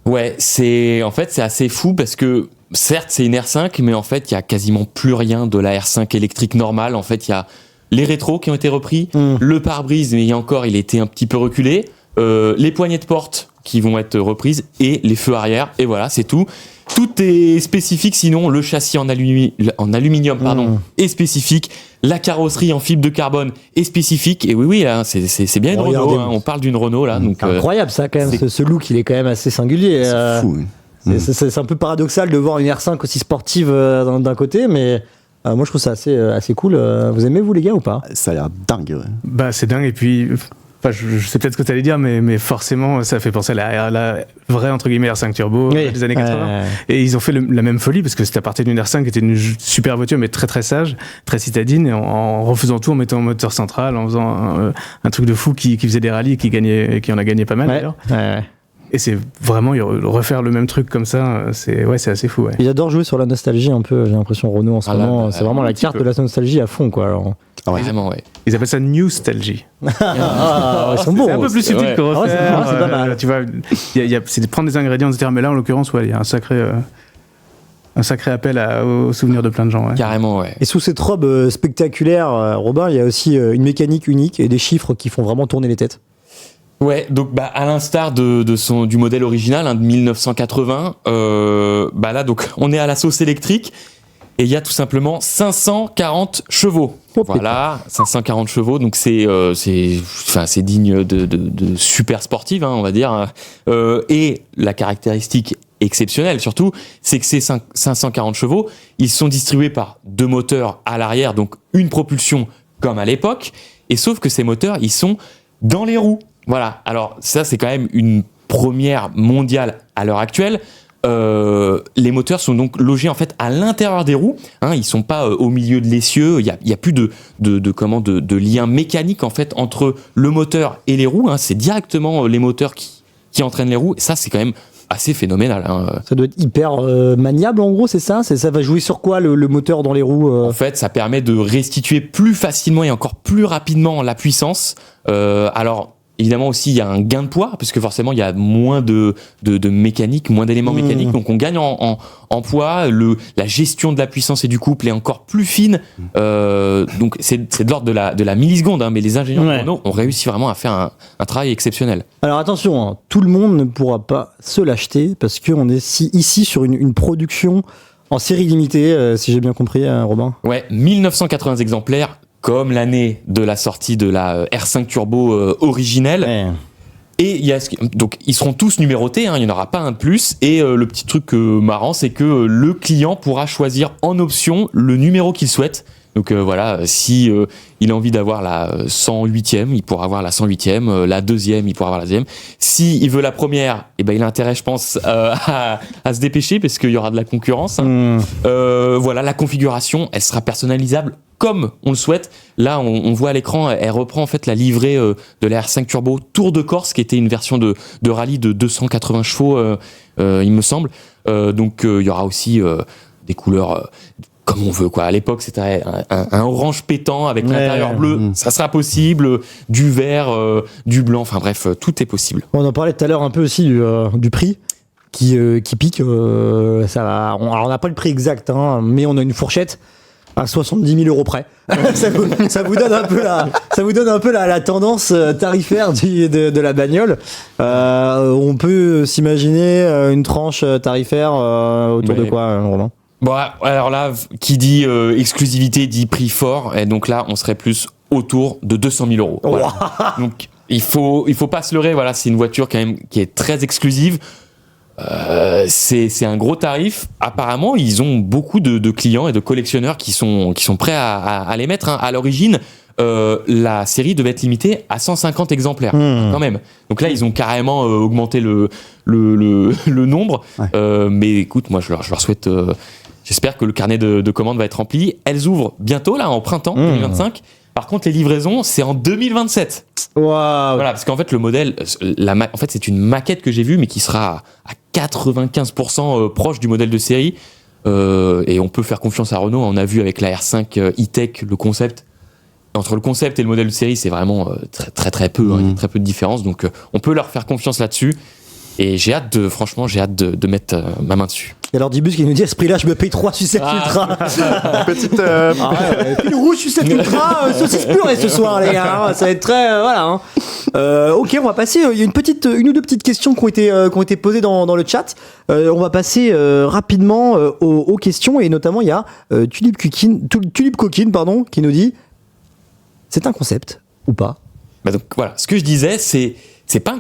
Ouais, c'est assez fou parce que certes c'est une R5, mais en fait il y a quasiment plus rien de la R5 électrique normale. En fait, il y a les rétros qui ont été repris, le pare-brise, mais il était un petit peu reculé, les poignées de porte qui vont être reprises et les feux arrière. Et voilà, c'est tout. Tout est spécifique. Sinon, le châssis en aluminium, est spécifique. La carrosserie en fibre de carbone est spécifique. Et oui, là, c'est bien une Renault. Hein. On parle d'une Renault là. Donc, incroyable ça quand même. Ce look, il est quand même assez singulier. C'est fou. C'est un peu paradoxal de voir une R5 aussi sportive d'un côté, mais moi je trouve ça assez cool. Vous aimez vous les gars ou pas? Ça a l'air dingue. Ouais. Bah c'est dingue et puis. Enfin, je sais peut-être ce que tu allais dire, mais forcément, ça fait penser à la vraie, entre guillemets, R5 Turbo des années 80. Et ils ont fait la même folie, parce que c'était à partir d'une R5 qui était une super voiture, mais très très sage, très citadine, et en refaisant tout, en mettant un moteur central, en faisant un truc de fou qui faisait des rallyes et qui en a gagné pas mal d'ailleurs. Et c'est vraiment refaire le même truc comme ça, c'est assez fou. Ouais. Ils adorent jouer sur la nostalgie un peu, j'ai l'impression, Renault en ce moment. C'est vraiment la carte de la nostalgie à fond, quoi. Alors. Vraiment, ouais. Ils appellent ça Newstalgie. Ils sont bons. C'est un peu plus subtil que refaire. C'est pas mal. Tu vois, c'est de prendre des ingrédients, etc. Mais là, en l'occurrence, il y a un sacré appel aux souvenirs de plein de gens. Ouais. Carrément, ouais. Et sous cette robe spectaculaire, Robin, il y a aussi une mécanique unique et des chiffres qui font vraiment tourner les têtes. Ouais, donc à l'instar du modèle original de 1980, là donc on est à la sauce électrique et il y a tout simplement 540 chevaux. Voilà, 540 chevaux, donc c'est digne de super sportive, on va dire. Et la caractéristique exceptionnelle surtout, c'est que ces 540 chevaux, ils sont distribués par 2 moteurs à l'arrière, donc une propulsion comme à l'époque, et sauf que ces moteurs, ils sont dans les roues. Voilà, alors ça c'est quand même une première mondiale à l'heure actuelle. Les moteurs sont donc logés en fait à l'intérieur des roues, ils sont pas au milieu de l'essieu, il y a plus de lien mécanique en fait entre le moteur et les roues, c'est directement les moteurs qui entraînent les roues, et ça c'est quand même assez phénoménal. Ça doit être hyper maniable en gros, c'est ça va jouer sur quoi le moteur dans les roues En fait, ça permet de restituer plus facilement et encore plus rapidement la puissance. Alors évidemment aussi, il y a un gain de poids, parce que forcément, il y a moins de mécanique, moins d'éléments mécaniques, donc on gagne en poids, la gestion de la puissance et du couple est encore plus fine, donc c'est de l'ordre de la milliseconde, mais les ingénieurs de Renault ont réussi vraiment à faire un travail exceptionnel. Alors attention, tout le monde ne pourra pas se l'acheter, parce qu'on est ici sur une production en série limitée, si j'ai bien compris, Robin. Ouais, 1980 exemplaires, comme l'année de la sortie de la R5 Turbo originelle. Ouais. Et donc ils seront tous numérotés, il n'y en aura pas un de plus. Et le petit truc marrant, c'est que le client pourra choisir en option le numéro qu'il souhaite. Donc si il a envie d'avoir la 108e, il pourra avoir la 108e, la 2e, il pourra avoir la 2e. Si il veut la première, il a intérêt, je pense, à se dépêcher parce qu'il y aura de la concurrence. La configuration, elle sera personnalisable comme on le souhaite. Là, on voit à l'écran, elle reprend en fait la livrée de la R5 Turbo Tour de Corse, qui était une version de rallye de 280 chevaux, il me semble. Donc il y aura aussi des couleurs comme on veut, quoi. À l'époque, c'était un orange pétant avec l'intérieur bleu. Ça sera possible, du vert, du blanc. Enfin bref, tout est possible. On en parlait tout à l'heure un peu aussi du prix qui pique. Alors on n'a pas le prix exact, mais on a une fourchette à 70 000 € près. ça vous donne un peu la tendance tarifaire de la bagnole. On peut s'imaginer une tranche tarifaire autour de quoi, Romain? Bon, alors là, qui dit exclusivité dit prix fort, et donc là, on serait plus autour de 200 000 €. Voilà. Wow. Donc, il faut pas se leurrer. Voilà, c'est une voiture quand même qui est très exclusive. C'est un gros tarif. Apparemment, ils ont beaucoup de clients et de collectionneurs qui sont prêts à les mettre. À l'origine, la série devait être limitée à 150 exemplaires quand même. Donc là, ils ont carrément augmenté le nombre. Ouais. Mais écoute, moi, je leur souhaite. J'espère que le carnet de commandes va être rempli. Elles ouvrent bientôt, là, en printemps 2025. Par contre, les livraisons, c'est en 2027. Wow. Voilà, parce qu'en fait, le modèle, en fait, c'est une maquette que j'ai vue, mais qui sera à 95% proche du modèle de série. Et on peut faire confiance à Renault. On a vu avec la R5 e-Tech le concept. Entre le concept et le modèle de série, c'est vraiment très très peu. Il y a très peu de différence. Donc, on peut leur faire confiance là-dessus. Et j'ai hâte de mettre ma main dessus. Et alors Dibus qui nous dit à ce prix-là, je me paye 3 sucettes ultra. Petite. Une rouge sucette ultra, saucisse purée ce soir, les gars. Ça va être très. Voilà. Ok, on va passer. Il y a une ou deux petites questions qui ont été posées dans le chat. On va passer rapidement aux questions. Et notamment, il y a Tulip Coquine, qui nous dit c'est un concept ou pas? Donc voilà, ce que je disais, c'est pas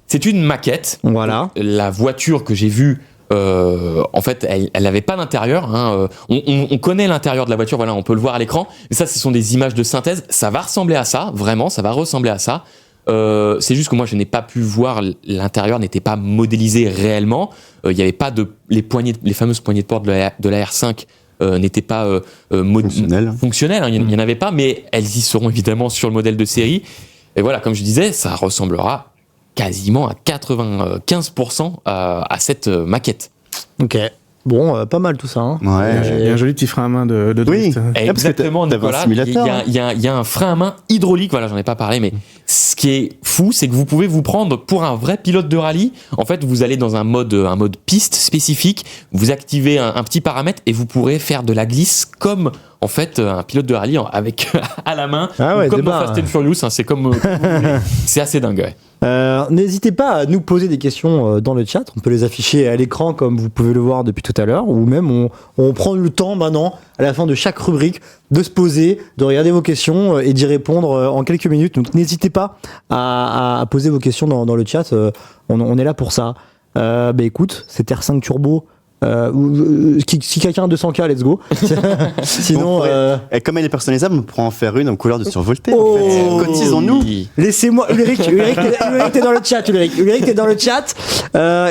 c'est une maquette. Voilà. La voiture que j'ai vue, en fait, elle n'avait pas d'intérieur. On connaît l'intérieur de la voiture, voilà, on peut le voir à l'écran. Mais ça, ce sont des images de synthèse. Ça va ressembler à ça, vraiment, ça va ressembler à ça. C'est juste que moi, je n'ai pas pu voir. L'intérieur n'était pas modélisé réellement. Il n'y avait pas les fameuses poignées de porte de la R5 n'étaient pas fonctionnelles. Il n'y en avait pas, mais elles y seront évidemment sur le modèle de série. Et voilà, comme je disais, ça ressemblera quasiment à 95% à cette maquette. Ok. Bon, pas mal tout ça. Hein. Ouais. Il y a un joli petit frein à main de drift. Exactement, Nicolas. Il y a un frein à main hydraulique, voilà, j'en ai pas parlé, mais ce qui est fou, c'est que vous pouvez vous prendre pour un vrai pilote de rallye. En fait, vous allez dans un mode piste spécifique, vous activez un petit paramètre et vous pourrez faire de la glisse comme en fait un pilote de rallye avec à la main, comme dans Fast and Furious, hein, c'est comme vous voulez. C'est assez dingue. Ouais. N'hésitez pas à nous poser des questions dans le chat. On peut les afficher à l'écran comme vous pouvez le voir depuis tout à l'heure, ou même on prend le temps maintenant à la fin de chaque rubrique de se poser, de regarder vos questions et d'y répondre en quelques minutes. Donc n'hésitez pas à poser vos questions dans le chat. On est là pour ça. Écoute, c'est R5 Turbo. Si quelqu'un a 200K, let's go. Sinon, et comme elle est personnalisable, on pourra en faire une en couleur de survolté. En fait. Cotisons-nous. Laissez-moi, Ulrich, t'es dans le chat. Ulrich, t'es dans le chat.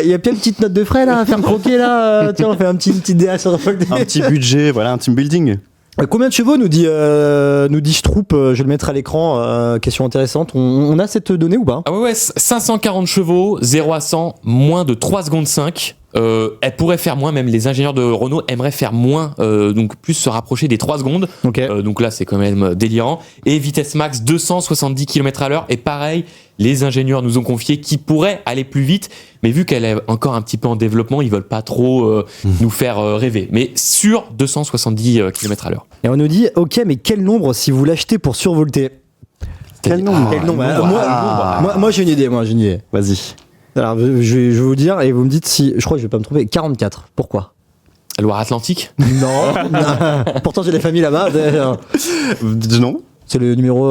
Il y a plein de petites notes de frais là à faire croquer là. Tiens, on fait un petit DA sur Survolté. Un petit budget, voilà, un team building. Combien de chevaux nous dit Stroop, je vais le mettre à l'écran, question intéressante. On a cette donnée ou pas? Ah ouais, 540 chevaux, 0 à 100, moins de 3 secondes 5. Elle pourrait faire moins, même les ingénieurs de Renault aimeraient faire moins, donc plus se rapprocher des 3 secondes. Okay. Donc là, c'est quand même délirant. Et vitesse max 270 km/h. Et pareil, les ingénieurs nous ont confié qu'ils pourraient aller plus vite, mais vu qu'elle est encore un petit peu en développement, ils veulent pas trop nous faire rêver. Mais sur 270 km/h. Et on nous dit, ok, mais quel nombre si vous l'achetez pour survolter? Quel nombre? Moi j'ai une idée, Vas-y. Alors je vais vous dire et vous me dites si, je crois que je vais pas me tromper, 44. Pourquoi? Loire-Atlantique? Non. Pourtant j'ai la famille là-bas. Non. C'est le numéro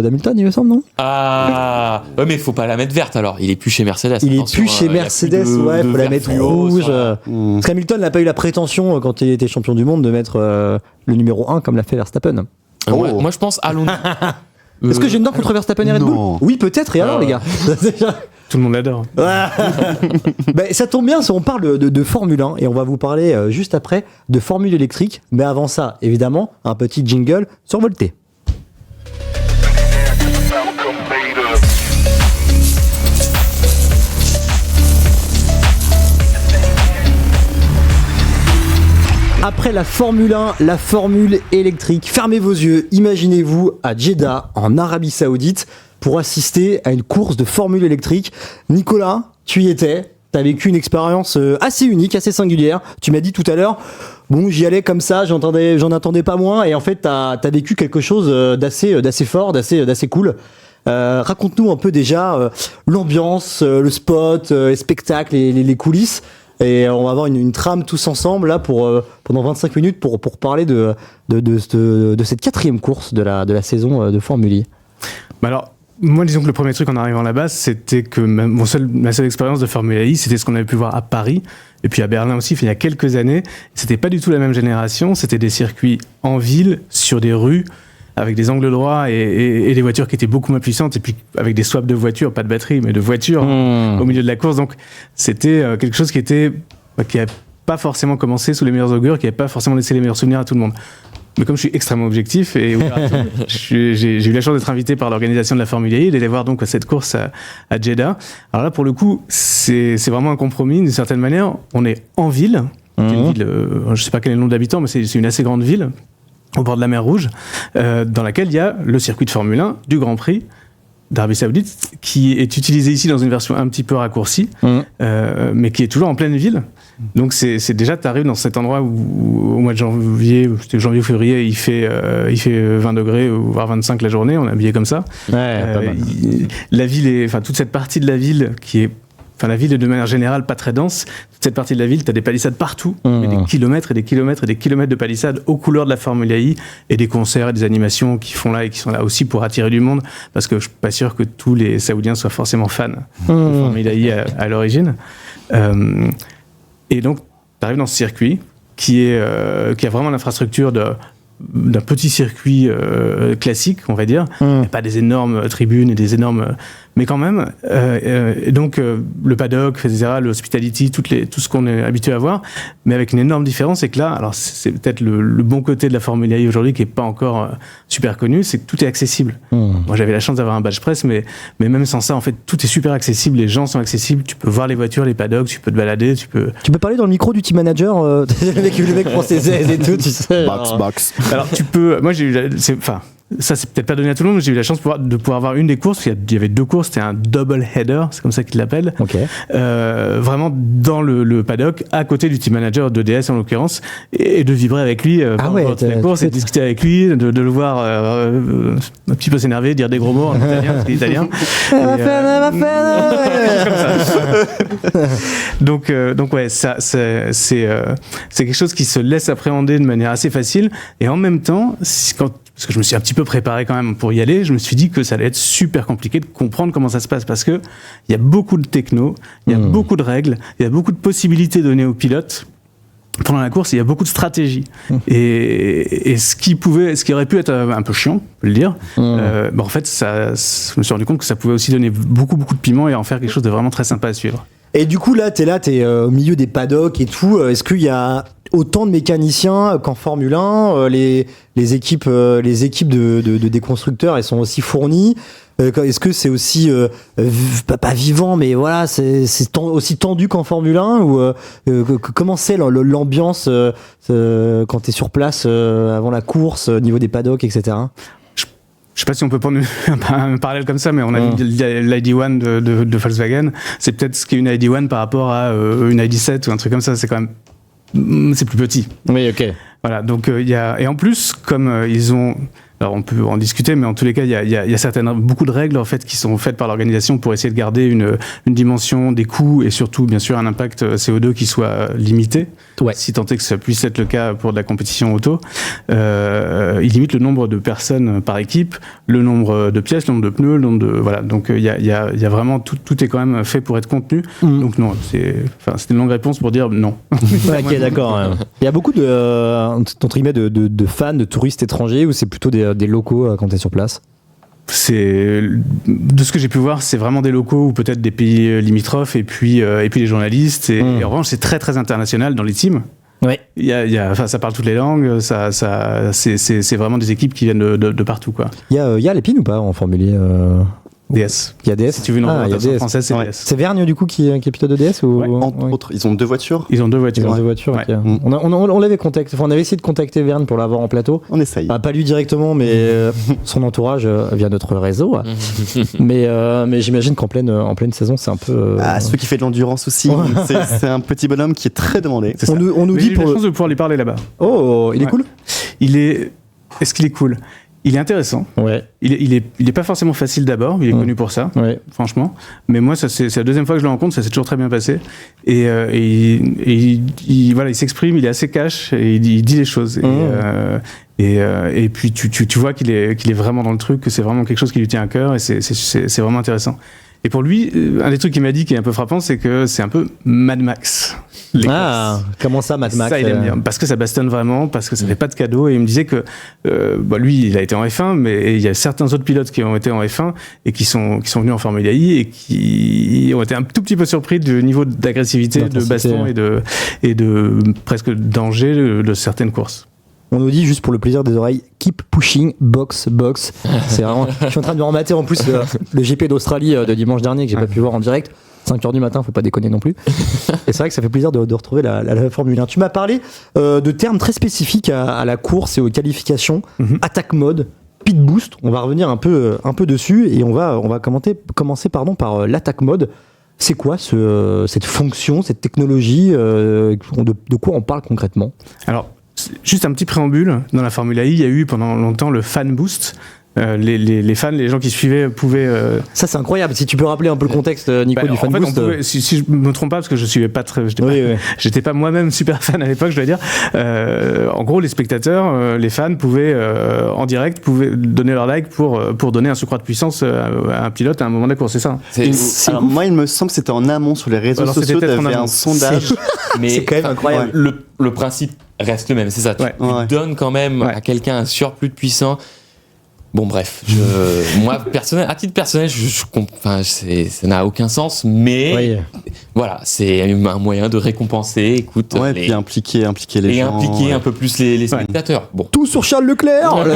d'Hamilton, il me semble, non? Ah, ouais, mais faut pas la mettre verte alors. Il est plus chez Mercedes. Il est plus chez Mercedes, faut la mettre rouge. Parce qu'Hamilton n'a pas eu la prétention, quand il était champion du monde, de mettre le numéro 1 comme l'a fait Verstappen. Moi je pense Alonso. Est-ce que j'ai une dent contre Verstappen et Red Bull? Oui, peut-être, et alors les gars? Tout le monde l'adore. Ça tombe bien, on parle de Formule 1 et on va vous parler juste après de Formule électrique. Mais avant ça, évidemment, un petit jingle survolté. Après la Formule 1, la Formule électrique, fermez vos yeux, imaginez-vous à Jeddah, en Arabie Saoudite, pour assister à une course de Formule électrique. Nicolas, tu y étais, tu as vécu une expérience assez unique, assez singulière. Tu m'as dit tout à l'heure, bon, j'y allais comme ça, j'en attendais pas moins, et en fait, tu as vécu quelque chose d'assez fort, d'assez cool. Raconte-nous un peu déjà l'ambiance, le spot, les spectacles, les coulisses. Et on va avoir une trame tous ensemble là pendant 25 minutes pour parler de cette 4e course de la saison de Formule E. Alors, moi, disons que le premier truc en arrivant là-bas, c'était que ma seule expérience de Formule E, c'était ce qu'on avait pu voir à Paris et puis à Berlin aussi, il y a quelques années. C'était pas du tout la même génération, c'était des circuits en ville, sur des rues, avec des angles droits et des voitures qui étaient beaucoup moins puissantes, et puis avec des swaps de voitures, pas de batterie, mais de voitures au milieu de la course. Donc c'était quelque chose qui n'avait pas forcément commencé sous les meilleurs augures, qui n'avait pas forcément laissé les meilleurs souvenirs à tout le monde. Mais comme je suis extrêmement objectif et ouvert à tout, j'ai eu la chance d'être invité par l'organisation de la Formule E et d'aller voir donc cette course à Jeddah. Alors là, pour le coup, c'est vraiment un compromis d'une certaine manière. On est en ville, une ville, je ne sais pas quel est le nombre d'habitants, mais c'est une assez grande ville, au bord de la mer Rouge, dans laquelle il y a le circuit de Formule 1 du Grand Prix d'Arabie Saoudite, qui est utilisé ici dans une version un petit peu raccourcie, mais qui est toujours en pleine ville. Donc c'est déjà, tu arrives dans cet endroit où au mois de janvier, c'était janvier ou février, il fait 20 degrés, voire 25 la journée, on est habillé comme ça. La ville toute cette partie de la ville qui est... la ville est de manière générale pas très dense. Toute cette partie de la ville, tu as des palissades partout, et des kilomètres et des kilomètres et des kilomètres de palissades aux couleurs de la Formule E, et des concerts et des animations qui font là et qui sont là aussi pour attirer du monde, parce que je suis pas sûr que tous les Saoudiens soient forcément fans de Formule E à l'origine. Et donc, tu arrives dans ce circuit qui a vraiment l'infrastructure d'un petit circuit classique, on va dire. Il n'y a pas des énormes tribunes et des énormes Mais quand même, donc le paddock, etc., l'hospitality, tout ce qu'on est habitué à voir, mais avec une énorme différence, c'est que là, alors c'est peut-être le bon côté de la Formule I aujourd'hui qui est pas encore super connu, c'est que tout est accessible. Moi, j'avais la chance d'avoir un badge presse, mais même sans ça, en fait, tout est super accessible, les gens sont accessibles, tu peux voir les voitures, les paddocks, tu peux te balader, tu peux parler dans le micro du team manager, le mec prend ses aises et tout, tu sais. Box. Alors tu peux, moi j'ai eu, ça c'est peut-être pas donné à tout le monde, mais j'ai eu la chance de pouvoir avoir une des courses. Il y avait 2 courses, c'était un double header, c'est comme ça qu'ils l'appellent. Okay. Vraiment dans le paddock, à côté du team manager de DS en l'occurrence, et de vibrer avec lui pendant la course, et de discuter avec lui, de le voir un petit peu s'énerver, dire des gros mots en italien, parce qu'il est italien. Donc ouais, ça c'est quelque chose qui se laisse appréhender de manière assez facile, et en même temps, parce que je me suis un petit peu préparé quand même pour y aller, je me suis dit que ça allait être super compliqué de comprendre comment ça se passe, parce que il y a beaucoup de techno, il y a beaucoup de règles, il y a beaucoup de possibilités données aux pilotes. Pendant la course, il y a beaucoup de stratégies. Et ce qui aurait pu être un peu chiant, on peut le dire, en fait, je me suis rendu compte que ça pouvait aussi donner beaucoup de piment et en faire quelque chose de vraiment très sympa à suivre. Et du coup, t'es au milieu des paddocks et tout. Est-ce qu'il y a autant de mécaniciens qu'en Formule 1? Les équipes des constructeurs, elles sont aussi fournies. Est-ce que c'est aussi pas vivant, mais voilà, c'est aussi tendu qu'en Formule 1, ou comment c'est l'ambiance quand t'es sur place avant la course, au niveau des paddocks, etc. Je sais pas si on peut prendre un parallèle comme ça, mais on a vu l'ID1 de Volkswagen. C'est peut-être ce qu'est une ID1 par rapport à une ID7 ou un truc comme ça. C'est quand même, c'est plus petit. Oui, ok. Voilà, donc et en plus, comme ils ont, alors on peut en discuter, mais en tous les cas, il y a beaucoup de règles en fait qui sont faites par l'organisation pour essayer de garder une dimension des coûts et surtout bien sûr un impact CO2 qui soit limité. Ouais. Si tant est que ça puisse être le cas pour de la compétition auto, il limite le nombre de personnes par équipe, le nombre de pièces, le nombre de pneus, le nombre de voilà. Donc il y a vraiment tout est quand même fait pour être contenu. Donc non, c'était une longue réponse pour dire non. Ok, d'accord. Il y a beaucoup de fans, de touristes étrangers, ou c'est plutôt des locaux quand t'es sur place? De ce que j'ai pu voir, c'est vraiment des locaux ou peut-être des pays limitrophes, et puis les journalistes. Et en revanche, c'est très très international dans les teams. Ouais. Ça parle toutes les langues. C'est vraiment des équipes qui viennent de partout, quoi. Il y a l'épine ou pas en Formule DS. Il y a DS. Si tu veux une représentation française, c'est DS. C'est Vergne du coup qui est pilote de DS, ou entre autres, ils ont 2 voitures. Ils ont 2 voitures. Okay. On l'avait contacté. Enfin, on avait essayé de contacter Verne pour l'avoir en plateau. On essaye. Pas lui directement, mais son entourage via notre réseau. mais j'imagine qu'en pleine saison, c'est un peu. Ceux qui fait de l'endurance aussi. C'est un petit bonhomme qui est très demandé. On nous dit j'ai eu la chance de pouvoir lui parler là-bas. Oh, il est cool. Est-ce qu'il est cool? Il est intéressant. Ouais. Il est pas forcément facile d'abord. Il est connu pour ça, franchement. Mais moi, c'est la deuxième fois que je le rencontre. Ça s'est toujours très bien passé. Et il s'exprime. Il est assez cash et il dit les choses. Et puis tu vois qu'il est vraiment dans le truc, que c'est vraiment quelque chose qui lui tient à cœur. Et c'est vraiment intéressant. Et pour lui, un des trucs qu'il m'a dit qui est un peu frappant, c'est que c'est un peu Mad Max. Comment ça, Mad Max? Ça, il aime bien. Parce que ça bastonne vraiment, parce que ça fait pas de cadeaux. Et il me disait que, lui, il a été en F1, mais il y a certains autres pilotes qui ont été en F1 et qui sont venus en Formule I et qui ont été un tout petit peu surpris du niveau d'agressivité, de baston et de presque danger de certaines courses. On nous dit, juste pour le plaisir des oreilles, keep pushing, box. C'est vraiment. Je suis en train de me remater en plus le GP d'Australie de dimanche dernier que j'ai pas pu voir en direct. 5h du matin, faut pas déconner non plus. Et c'est vrai que ça fait plaisir de retrouver la Formule 1. Tu m'as parlé de termes très spécifiques à la course et aux qualifications. Attack mode, pit boost. On va revenir un peu dessus, et on va commencer par l'attack mode. C'est quoi cette fonction, cette technologie, de quoi on parle concrètement? Alors, juste un petit préambule, dans la Formule I, il y a eu pendant longtemps le fan boost. Les fans, les gens qui suivaient pouvaient... Ça, c'est incroyable. Si tu peux rappeler un peu le contexte, Nico, du fan boost. Si je me trompe pas, parce que je suivais pas très... J'étais pas moi-même super fan à l'époque, je dois dire. En gros, les spectateurs, les fans pouvaient, en direct, donner leur like pour donner un surcroît de puissance à un pilote à un moment de la course, c'est ça? Alors, moi, il me semble que c'était en amont sur les réseaux sociaux, t'avais un sondage. Mais c'est quand même incroyable. Le principe reste le même, c'est ça. Tu donnes quand même à quelqu'un un surplus de puissance. Bon bref, moi à titre personnel, ça n'a aucun sens, mais voilà, c'est un moyen de récompenser. Écoute, et puis impliquer les gens, impliquer un peu plus les spectateurs. Bon, tout sur Charles Leclerc.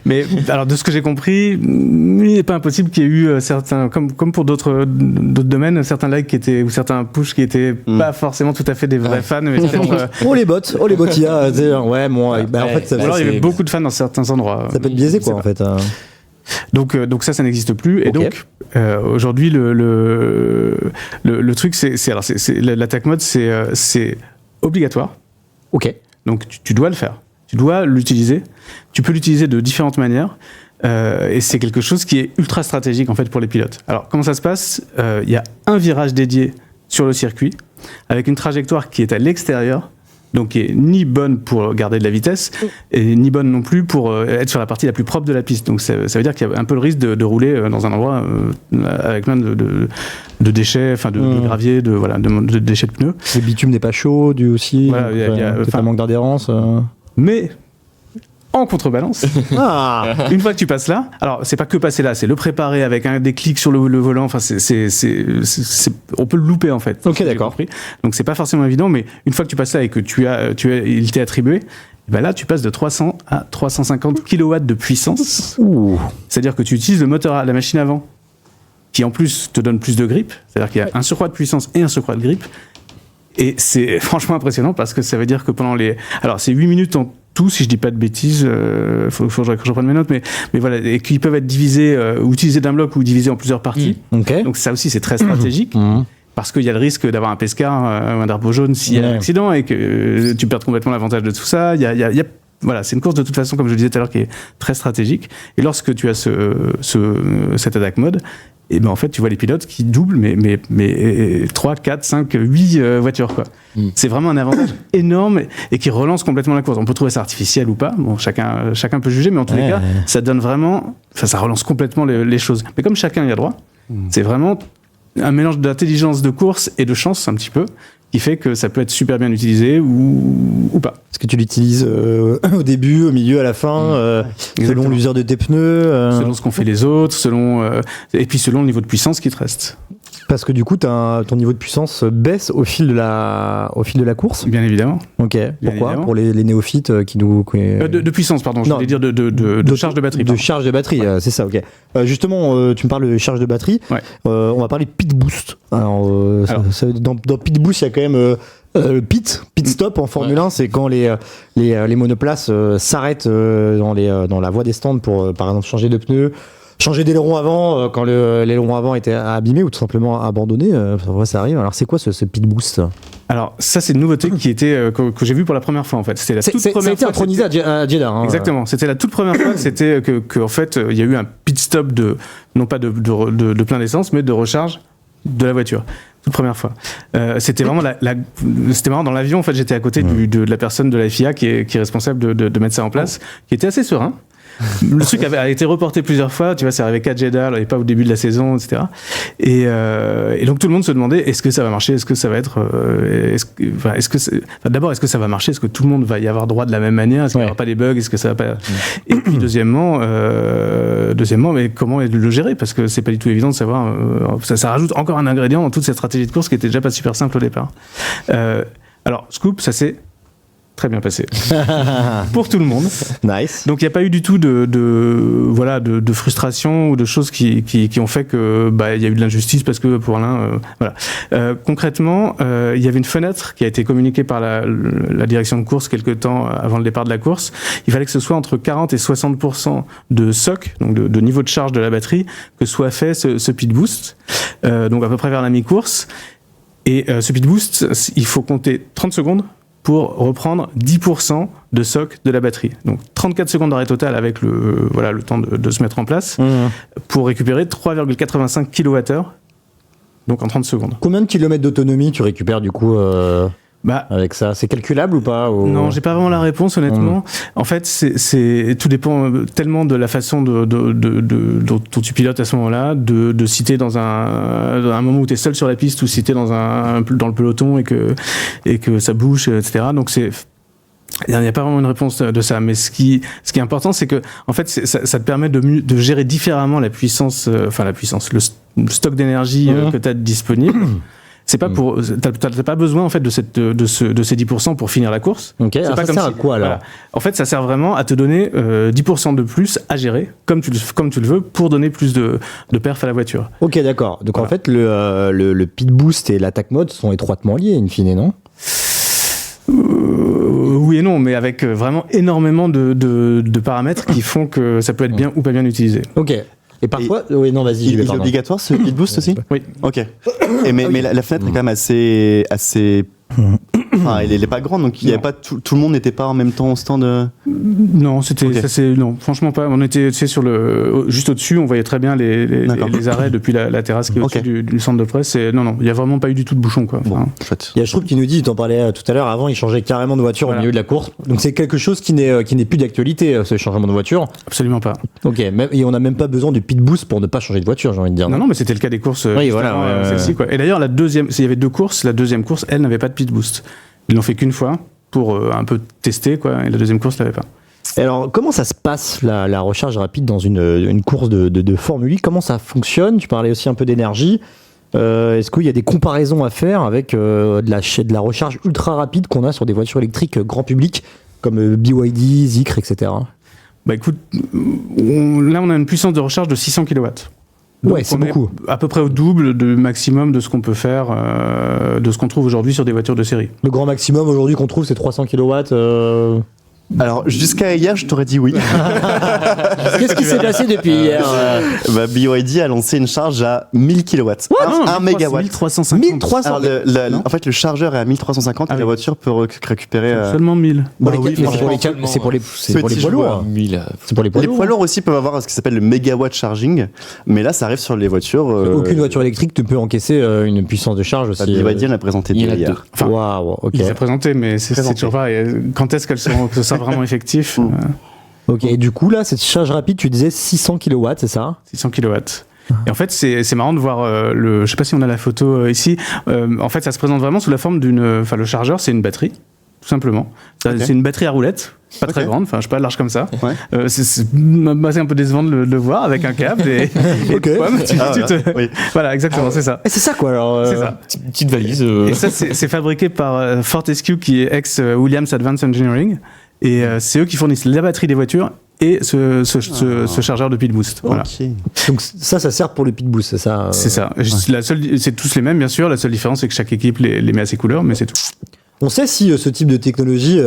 Mais alors de ce que j'ai compris, il n'est pas impossible qu'il y ait eu certains, comme pour d'autres domaines, certains likes ou certains push qui étaient pas forcément tout à fait des vrais fans. Mais les bots, il y a, en fait, alors il y avait beaucoup de fans dans certains endroits. Ça peut être biaisé, quoi, en fait. Donc ça n'existe plus. Et donc, aujourd'hui, le truc, c'est l'attack mode, c'est obligatoire. Ok. Donc, tu dois le faire. Tu dois l'utiliser. Tu peux l'utiliser de différentes manières. Et c'est quelque chose qui est ultra stratégique, en fait, pour les pilotes. Alors, comment ça se passe ? Il y a un virage dédié sur le circuit, avec une trajectoire qui est à l'extérieur, donc qui est ni bonne pour garder de la vitesse, et ni bonne non plus pour être sur la partie la plus propre de la piste. Donc ça veut dire qu'il y a un peu le risque de rouler dans un endroit avec plein de déchets, enfin de gravier, de déchets de pneus. Le bitume n'est pas chaud, aussi. Voilà, il y a un manque d'adhérence. Mais en contrebalance, une fois que tu passes là, alors c'est pas que passer là, c'est le préparer avec des clics sur le volant. Enfin, on peut le louper en fait. Ok, d'accord. Donc c'est pas forcément évident, mais une fois que tu passes là et que il t'est attribué, ben là tu passes de 300 à 350 kW de puissance. C'est-à-dire que tu utilises le moteur à la machine avant, qui en plus te donne plus de grip. C'est-à-dire qu'il y a un surcroît de puissance et un surcroît de grip. Et c'est franchement impressionnant parce que ça veut dire que alors c'est 8 minutes en tout, si je dis pas de bêtises, faut que je reprenne mes notes, mais voilà, et qui peuvent être divisés, ou utilisés d'un bloc ou divisés en plusieurs parties. Okay. Donc ça aussi c'est très stratégique, parce qu'il y a le risque d'avoir un pescar, un drapeau jaune s'il y a un accident et que tu perds complètement l'avantage de tout ça. Voilà, c'est une course de toute façon, comme je le disais tout à l'heure, qui est très stratégique. Et lorsque tu as cet attack mode, et ben en fait tu vois les pilotes qui doublent mais 3, 4, 5, 8 voitures quoi. C'est vraiment un avantage énorme et qui relance complètement la course. On peut trouver ça artificiel ou pas, bon chacun peut juger, mais en tous les cas ça donne vraiment, ça relance complètement les choses. Mais comme chacun y a droit, c'est vraiment un mélange d'intelligence de course et de chance un petit peu, qui fait que ça peut être super bien utilisé ou pas. Est-ce que tu l'utilises au début, au milieu, à la fin, selon l'usure de tes pneus selon ce qu'ont fait les autres, et puis selon le niveau de puissance qui te reste. Parce que du coup, ton niveau de puissance baisse au fil de la course. Bien évidemment. Ok. Pourquoi ? Pour les néophytes qui nous... De puissance, pardon. Je voulais dire de charge de batterie. De charge de batterie, c'est ça, ok. Justement, tu me parles de charge de batterie. Ouais. On va parler de pit boost. Alors. Dans pit boost, il y a quand même... pit stop en Formule 1, c'est quand les monoplaces s'arrêtent dans la voie des stands pour, par exemple, changer de pneus, changer d'aileron avant quand l'aileron avant était abîmé ou tout simplement abandonné. Ça arrive. Alors c'est quoi ce pit boost ? Alors ça c'est une nouveauté qui était que j'ai vue pour la première fois en fait. C'était la toute première fois. Ça a été intronisé à Jeddah. Exactement. C'était la toute première fois. C'était que en fait il y a eu un pit stop non pas de plein d'essence mais de recharge de la voiture. Toute première fois. C'était vraiment c'était marrant dans l'avion en fait. J'étais à côté de la personne de la FIA qui est responsable de mettre ça en place, qui était assez serein. Le truc a été reporté plusieurs fois, tu vois, c'est arrivé qu'à Jeddah et pas au début de la saison, etc. Et donc tout le monde se demandait est-ce que ça va marcher, est-ce que ça va être, d'abord est-ce que ça va marcher, est-ce que tout le monde va y avoir droit de la même manière, est-ce qu'il n'y aura pas des bugs, est-ce que ça va pas. Et puis deuxièmement, mais comment le gérer, parce que c'est pas du tout évident de savoir. Ça rajoute encore un ingrédient dans toute cette stratégie de course qui était déjà pas super simple au départ. Alors Scoop, ça c'est très bien passé pour tout le monde. Nice. Donc il n'y a pas eu du tout de frustration ou de choses qui ont fait que il y a eu de l'injustice parce que pour l'un concrètement il y avait une fenêtre qui a été communiquée par la direction de course quelque temps avant le départ de la course. Il fallait que ce soit entre 40 et 60% de SOC, donc de niveau de charge de la batterie, que soit fait ce pit boost, donc à peu près vers la mi-course. Et ce pit boost, il faut compter 30 secondes pour reprendre 10% de SOC de la batterie. Donc 34 secondes d'arrêt total avec le temps de se mettre en place pour récupérer 3,85 kWh, donc en 30 secondes. Combien de kilomètres d'autonomie tu récupères du coup avec ça ? C'est calculable ou pas Non, j'ai pas vraiment la réponse honnêtement. En fait, tout dépend tellement de la façon dont tu pilotes à ce moment-là, de si t'es dans un moment où t'es seul sur la piste ou si t'es dans le peloton et que ça bouge, etc. Donc Il n'y a pas vraiment une réponse de ça, mais ce qui est important, c'est que en fait, ça te permet de gérer différemment la puissance, le stock d'énergie que tu as disponible. C'est pas t'as pas besoin en fait de ces 10% pour finir la course. Ok. Alors ça sert à quoi alors? Voilà. En fait, ça sert vraiment à te donner 10% de plus à gérer comme tu le veux pour donner plus de perf à la voiture. Ok, d'accord. Donc en fait, le pit boost et l'attack mode sont étroitement liés in fine, non? Oui et non, mais avec vraiment énormément de paramètres qui font que ça peut être bien ou pas bien utilisé. Ok. Et parfois, oui, non, vas-y. Il est obligatoire ce pit boost aussi? Oui. Ok. Mais la fenêtre est quand même assez. Enfin, elle est pas grande, donc il y avait pas tout le monde n'était pas en même temps au stand. Non, non, franchement pas. On était sur juste au-dessus, on voyait très bien les arrêts depuis la terrasse qui est au-dessus du centre de presse. Non, il y a vraiment pas eu du tout de bouchon, quoi. Bon, chouette. Il y a Schroub qui nous dit, tu en parlais tout à l'heure, avant il changeait carrément de voiture au milieu de la course. Donc c'est quelque chose qui n'est plus d'actualité, ce changement de voiture. Absolument pas. Ok, et on n'a même pas besoin de pit boost pour ne pas changer de voiture, j'ai envie de dire. Non, mais c'était le cas des courses. Oui, voilà. Celle-ci, quoi. Et d'ailleurs, s'il y avait 2 courses, la deuxième course, elle n'avait pas de pit boost. Ils l'ont fait qu'une fois pour un peu tester, quoi. Et la deuxième course, l'avait pas. Et alors, comment ça se passe la recharge rapide dans une course de Formule 1? Comment ça fonctionne? Tu parlais aussi un peu d'énergie. Est-ce qu'il y a des comparaisons à faire avec de la recharge ultra rapide qu'on a sur des voitures électriques grand public comme BYD, Zikr, etc. Bah écoute, là on a une puissance de recharge de 600 kW. Donc ouais, c'est beaucoup. À peu près au double du maximum de ce qu'on peut faire, de ce qu'on trouve aujourd'hui sur des voitures de série. Le grand maximum aujourd'hui qu'on trouve, c'est 300 kW. Alors, jusqu'à hier, je t'aurais dit oui. Qu'est-ce qui s'est passé depuis hier? BYD a lancé une charge à 1000 kW. 1 MW. 1350. 1300. En fait, le chargeur est à 1350 et la voiture peut récupérer. Seulement 1000. C'est pour les poids lourds. C'est pour les poids lourds. Les poids lourds aussi peuvent avoir ce qui s'appelle le mégawatt charging. Mais là, ça arrive sur les voitures. Aucune voiture électrique ne peut encaisser une puissance de charge aussi. BYD l'a présenté hier. Waouh, ok. Il l'a présenté, mais c'est toujours pas. Quand est-ce qu'elles seront vraiment effectif. Ok, et du coup, là, cette charge rapide, tu disais 600 kW, c'est ça? 600 kW. Et en fait, c'est marrant de voir je sais pas si on a la photo ici. En fait, ça se présente vraiment sous la forme le chargeur, c'est une batterie, tout simplement. C'est une batterie à roulettes, pas très grande, je sais pas, large comme ça. Ouais. C'est un peu décevant de le voir avec un câble et okay. Voilà, exactement, c'est ça. Et c'est ça, quoi, alors. C'est ça. Petite valise. Et ça, c'est fabriqué par Fortescue, qui est ex-Williams Advanced Engineering. Et c'est eux qui fournissent la batterie des voitures et ce chargeur de pit boost. Voilà. Donc ça sert pour le pit boost, c'est ça? C'est ça. Ouais. C'est tous les mêmes, bien sûr. La seule différence, c'est que chaque équipe les met à ses couleurs, mais c'est tout. On sait si ce type de technologie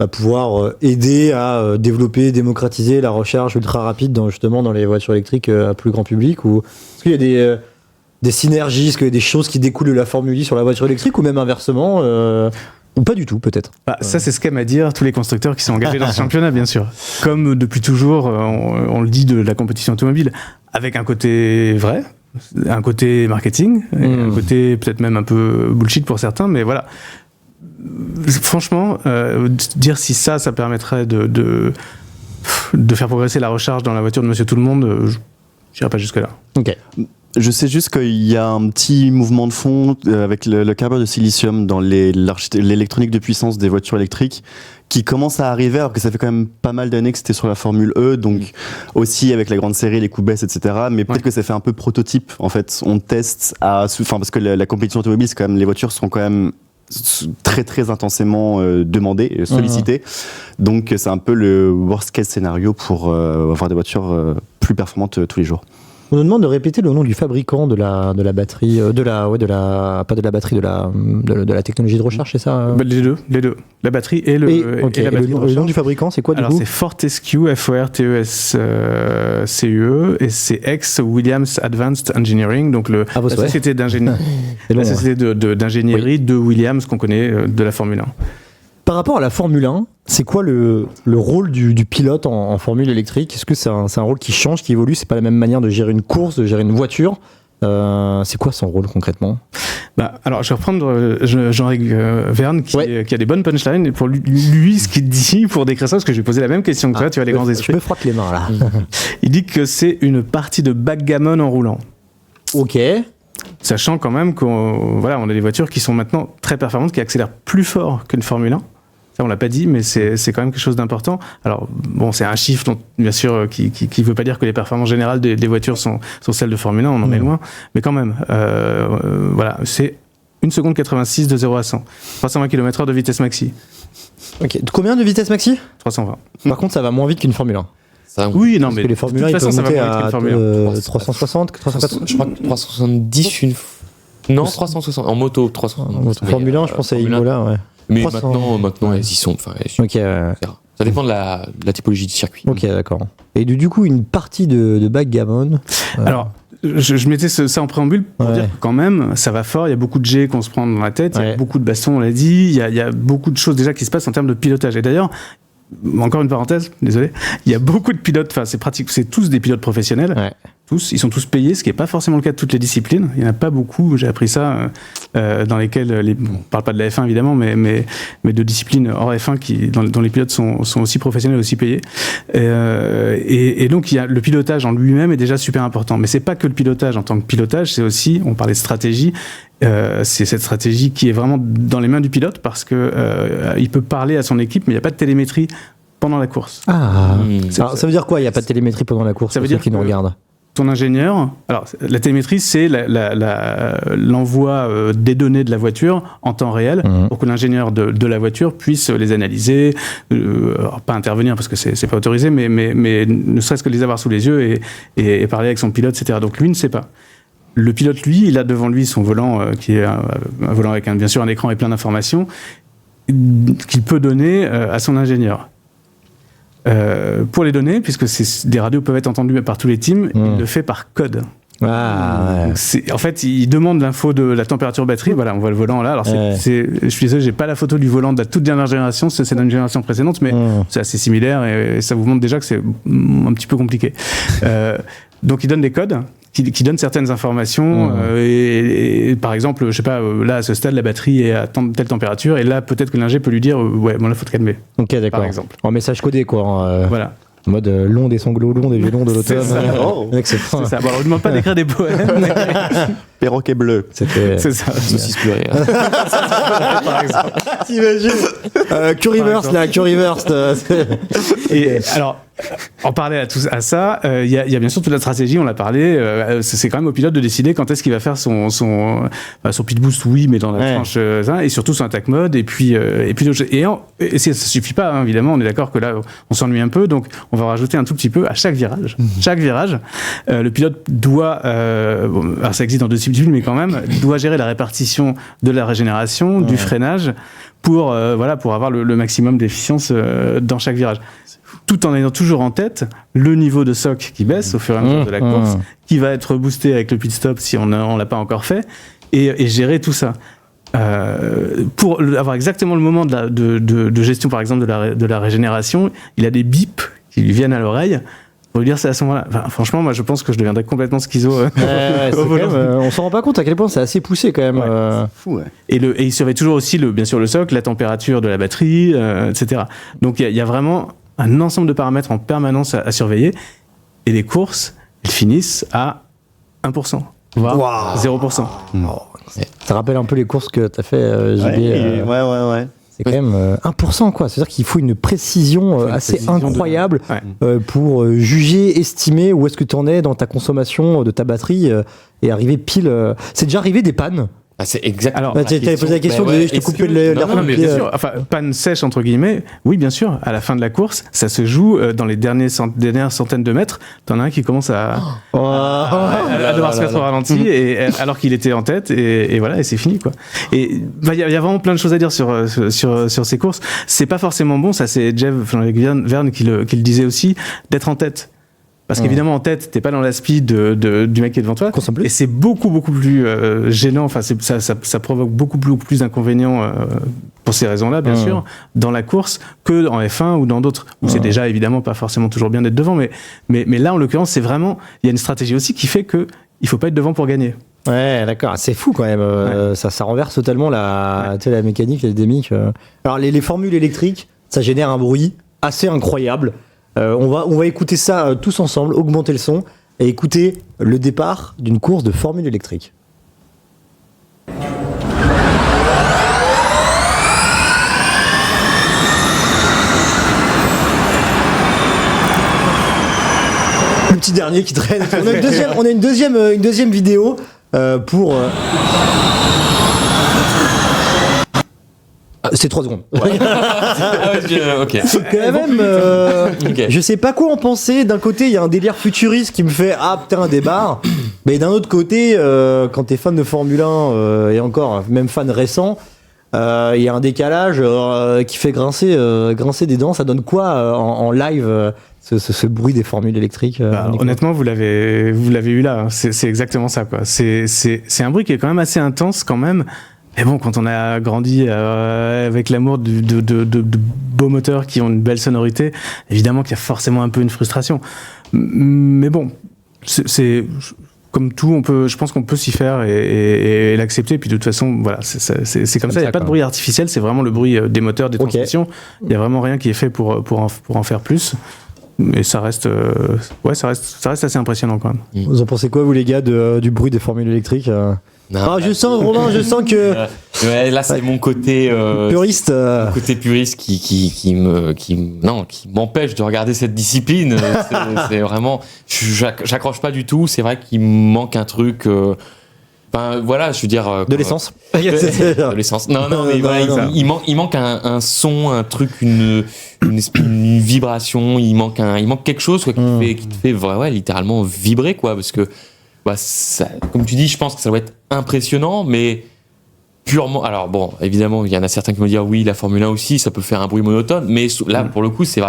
va pouvoir aider à développer, démocratiser la recharge ultra rapide dans les voitures électriques à plus grand public, ou est-ce qu'il y a des synergies, est-ce qu'il y a des choses qui découlent de la Formule 1 sur la voiture électrique, ou même inversement ou pas du tout, peut-être. Ça, c'est ce qu'aiment à dire tous les constructeurs qui sont engagés dans ce championnat, bien sûr. Comme depuis toujours, on le dit de la compétition automobile, avec un côté vrai, un côté marketing, et un côté peut-être même un peu bullshit pour certains, mais voilà. Franchement, dire si ça permettrait de faire progresser la recharge dans la voiture de Monsieur Tout-le-Monde, je n'irai pas jusque-là. Ok. Je sais juste qu'il y a un petit mouvement de fond avec le carbure de silicium dans l'électronique de puissance des voitures électriques qui commence à arriver, alors que ça fait quand même pas mal d'années que c'était sur la Formule E, donc aussi avec la grande série, les coups baisses, etc. Mais peut-être que ça fait un peu prototype, en fait. On teste parce que la compétition automobile, c'est quand même, les voitures sont quand même très très intensément demandées, sollicitées. Donc c'est un peu le worst case scénario pour avoir des voitures plus performantes tous les jours. On nous demande de répéter le nom du fabricant de la batterie, pas de la batterie, de la technologie de recharge, c'est ça? Les deux. La batterie et la batterie de recharge. Le nom du fabricant, c'est quoi du coup? Alors c'est Fortescue, F-O-R-T-E-S-C-U-E, et c'est ex-Williams Advanced Engineering, donc la société d'ingénierie, d'ingénierie de Williams qu'on connaît de la Formule 1. Par rapport à la Formule 1, c'est quoi le rôle du pilote en Formule électrique? Est-ce que c'est un rôle qui change, qui évolue? C'est pas la même manière de gérer une course, de gérer une voiture? C'est quoi son rôle concrètement? Alors, je vais reprendre Jean-Eric Verne qui a des bonnes punchlines. Et pour lui, ce qu'il dit pour décrire ça, parce que je lui ai posé la même question que toi, tu as les grands esprits. Je me frotte les mains là. Il dit que c'est une partie de backgammon en roulant. Ok. Sachant quand même qu'on a des voitures qui sont maintenant très performantes, qui accélèrent plus fort qu'une Formule 1. Ça, on l'a pas dit, mais c'est quand même quelque chose d'important. Alors, bon, c'est un chiffre, dont, bien sûr, qui veut pas dire que les performances générales des voitures sont celles de Formule 1, on en est loin. Mais quand même, voilà, c'est 1 seconde 86 de 0 à 100. 320 km/h de vitesse maxi. Ok. Combien de vitesse maxi ? 320. Par contre, ça va moins vite qu'une Formule 1. Oui, non, Parce mais que les Formule 1, ils peuvent monter à 360, 380. Je crois que 370 une fois. Non, 360. En moto, 360. Formule 1, je pense à Imola, ouais. Mais 300. maintenant, elles y sont. Enfin, Ok, ça dépend de la typologie du circuit. ok, d'accord. Et du coup, une partie de backgammon. Alors, je mettais ça en préambule pour dire que quand même, ça va fort. Il y a beaucoup de jets qu'on se prend dans la tête. Il y a beaucoup de bastons, on l'a dit. Il y a beaucoup de choses déjà qui se passent en termes de pilotage. Et d'ailleurs, encore une parenthèse, désolé, il y a beaucoup de pilotes, enfin c'est tous des pilotes professionnels, ils sont tous payés, ce qui n'est pas forcément le cas de toutes les disciplines. Il n'y en a pas beaucoup, j'ai appris ça, dans lesquelles, on ne parle pas de la F1 évidemment, mais de disciplines hors F1 dont les pilotes sont aussi professionnels, aussi payés. Et donc le pilotage en lui-même est déjà super important. Mais c'est pas que le pilotage en tant que pilotage, c'est aussi, on parlait de stratégie, c'est cette stratégie qui est vraiment dans les mains du pilote parce que il peut parler à son équipe, mais il n'y a pas de télémétrie pendant la course. Alors, ça veut dire quoi ? Il n'y a pas de télémétrie pendant la course. Ça veut dire qui nous regardent. Ton ingénieur, alors la télémétrie, c'est l'envoi des données de la voiture en temps réel pour que l'ingénieur de la voiture puisse les analyser, alors pas intervenir parce que c'est pas autorisé, mais ne serait-ce que les avoir sous les yeux et parler avec son pilote, etc. Donc lui ne sait pas. Le pilote, lui, il a devant lui son volant, qui est un volant avec bien sûr un écran et plein d'informations, qu'il peut donner à son ingénieur. Pour les données, puisque des radios peuvent être entendues par tous les teams, il le fait par code. Donc en fait, il demande l'info de la température batterie. Voilà, on voit le volant là. Alors, je suis désolé, j'ai pas la photo du volant de la toute dernière génération, c'est d'une génération précédente, mais c'est assez similaire et ça vous montre déjà que c'est un petit peu compliqué. Donc, il donne des codes qui donnent certaines informations et par exemple, je sais pas, là à ce stade la batterie est à telle température et là peut-être que l'ingé peut lui dire ouais, bon là faut te calmer. Ok, d'accord. Par exemple. En message codé quoi. Voilà. En mode long des sanglots, long des violons de l'automne. C'est ça. Bon, alors, on ne demande pas d'écrire des poèmes. Mais... Perroquet bleu. C'est ça. Saucisse purée. Par exemple. T'imagines Curryverse là, Curryverse. Et alors, en parler à ça, il y a bien sûr toute la stratégie, on l'a parlé, c'est quand même au pilote de décider quand est-ce qu'il va faire son pit boost, oui, mais dans la tranche, et surtout son attack mode, et ça suffit pas, hein, évidemment, on est d'accord que là, on s'ennuie un peu, donc on va rajouter un tout petit peu à chaque virage. Chaque virage, le pilote doit, alors ça existe dans deux disciplines, mais quand même, doit gérer la répartition de la régénération, du freinage, pour avoir le maximum d'efficience dans chaque virage. Tout en ayant toujours en tête le niveau de soc qui baisse au fur et à mesure de la course, qui va être boosté avec le pit stop si on l'a pas encore fait, et gérer tout ça. Pour avoir exactement le moment de gestion, par exemple, de la régénération, il a des bips qui lui viennent à l'oreille. Pour lui dire c'est à ce moment-là. Enfin, franchement, moi je pense que je deviendrais complètement schizo. On s'en rend pas compte à quel point c'est assez poussé quand même. C'est fou, Et il surveille toujours aussi bien sûr le socle, la température de la batterie, etc. Donc il y a vraiment un ensemble de paramètres en permanence à surveiller. Et les courses, elles finissent à 1%, voire 0%. Ça rappelle un peu les courses que t'as fait, JB. Ouais. C'est quand même 1%, quoi. C'est-à-dire qu'il faut une précision assez incroyable pour juger, estimer où est-ce que tu en es dans ta consommation de ta batterie et arriver pile. C'est déjà arrivé des pannes. C'est exactement. Alors, tu avais posé la question, je t'ai coupé l'air. Non, mais bien sûr. Enfin, panne sèche entre guillemets. Oui, bien sûr. À la fin de la course, ça se joue dans les dernières centaines de mètres. T'en as un qui commence à devoir se mettre au ralenti, alors qu'il était en tête, et voilà, et c'est fini, quoi. Et il y a vraiment plein de choses à dire sur ces courses. C'est pas forcément bon. Ça, c'est Jeff Verne qui le disait aussi, d'être en tête. Parce qu'évidemment, en tête, t'es pas dans la speed du mec qui est devant toi. Et c'est beaucoup plus gênant. Enfin, ça provoque beaucoup plus d'inconvénients pour ces raisons-là, bien sûr, dans la course que en F1 ou dans d'autres où c'est déjà évidemment pas forcément toujours bien d'être devant. Mais là, en l'occurrence, c'est vraiment, il y a une stratégie aussi qui fait que il faut pas être devant pour gagner. Ouais, d'accord. C'est fou quand même. Ça renverse totalement la mécanique, la dynamique. Alors les formules électriques, ça génère un bruit assez incroyable. On va écouter ça tous ensemble, augmenter le son et écouter le départ d'une course de formule électrique. dernier qui traîne. On a une deuxième vidéo pour. C'est 3 secondes. Ok. C'est quand même. Ok. Je sais pas quoi en penser. D'un côté, il y a un délire futuriste qui me fait ah putain un débarre. Mais d'un autre côté, quand t'es fan de Formule 1 et encore même fan récent, il y a un décalage qui fait grincer des dents. Ça donne quoi en live ce bruit des formules électriques honnêtement, vous l'avez eu là. Hein. C'est exactement ça, quoi. C'est un bruit qui est quand même assez intense, quand même. Mais bon, quand on a grandi avec l'amour de beaux moteurs qui ont une belle sonorité, évidemment qu'il y a forcément un peu une frustration. Mais bon, c'est comme tout, je pense qu'on peut s'y faire et l'accepter. Et puis de toute façon, voilà, c'est comme ça. Il n'y a pas de bruit artificiel, c'est vraiment le bruit des moteurs, des transmissions. Il n'y a vraiment rien qui est fait pour en faire plus. Et ça reste assez impressionnant quand même. Vous en pensez quoi, vous les gars, du bruit des formules électriques Non, je sens que ouais, là c'est mon côté puriste. Mon côté puriste qui m'empêche de regarder cette discipline. C'est vraiment, j'accroche pas du tout. C'est vrai qu'il me manque un truc. Enfin voilà, je veux dire De l'essence. De l'essence. Non, mais voilà, il manque un son, un truc, une vibration. Il manque quelque chose quoi, qui te fait ouais, littéralement vibrer quoi, parce que ça, comme tu dis, je pense que ça doit être impressionnant, mais purement. Alors bon, évidemment, il y en a certains qui vont dire oui, la Formule 1 aussi, ça peut faire un bruit monotone, mais là, pour le coup, c'est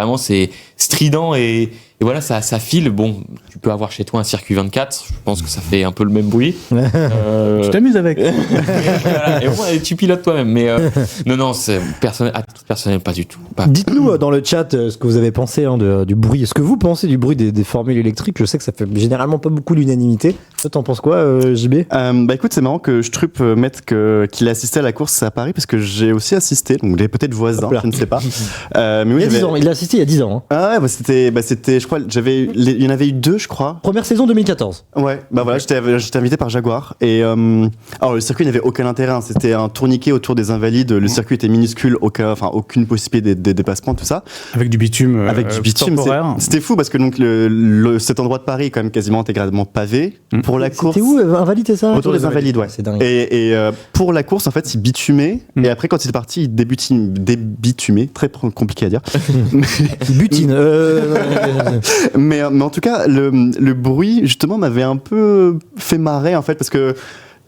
strident et voilà, ça file. Bon, tu peux avoir chez toi un circuit 24, je pense que ça fait un peu le même bruit. Tu t'amuses avec. Voilà, et tu pilotes toi-même, mais non, c'est personnel, pas du tout. Dites-nous dans le chat ce que vous avez pensé du bruit. Est-ce que vous pensez du bruit des formules électriques ? Je sais que ça fait généralement pas beaucoup l'unanimité. Toi, t'en penses quoi, JB ? Écoute, c'est marrant que Strupp mette qu'il a assisté à la course à Paris, parce que j'ai aussi assisté, donc il est peut-être voisin, je ne sais pas. Mais oui, il y a 10 ans, il a assisté il y a 10 ans. Hein. Ah ouais, c'était, je crois, il y en avait eu 2, je crois. Première saison 2014. Ouais, voilà, j'étais invité par Jaguar. Et alors le circuit n'avait aucun intérêt, hein. C'était un tourniquet autour des Invalides. Le circuit était minuscule, aucune possibilité des dépassements, tout ça. Avec du bitume. C'était fou parce que donc cet endroit de Paris est quand même quasiment intégralement pavé. Pour la course. C'était où, Invalides, c'est ça ? Autour des Invalides, ouais. C'est dingue. Et pour la course, en fait, il bitumait. Et après, quand il est parti, il débitumait. Très compliqué à dire. Butine. Mais en tout cas, le bruit, justement, m'avait un peu fait marrer, en fait, parce que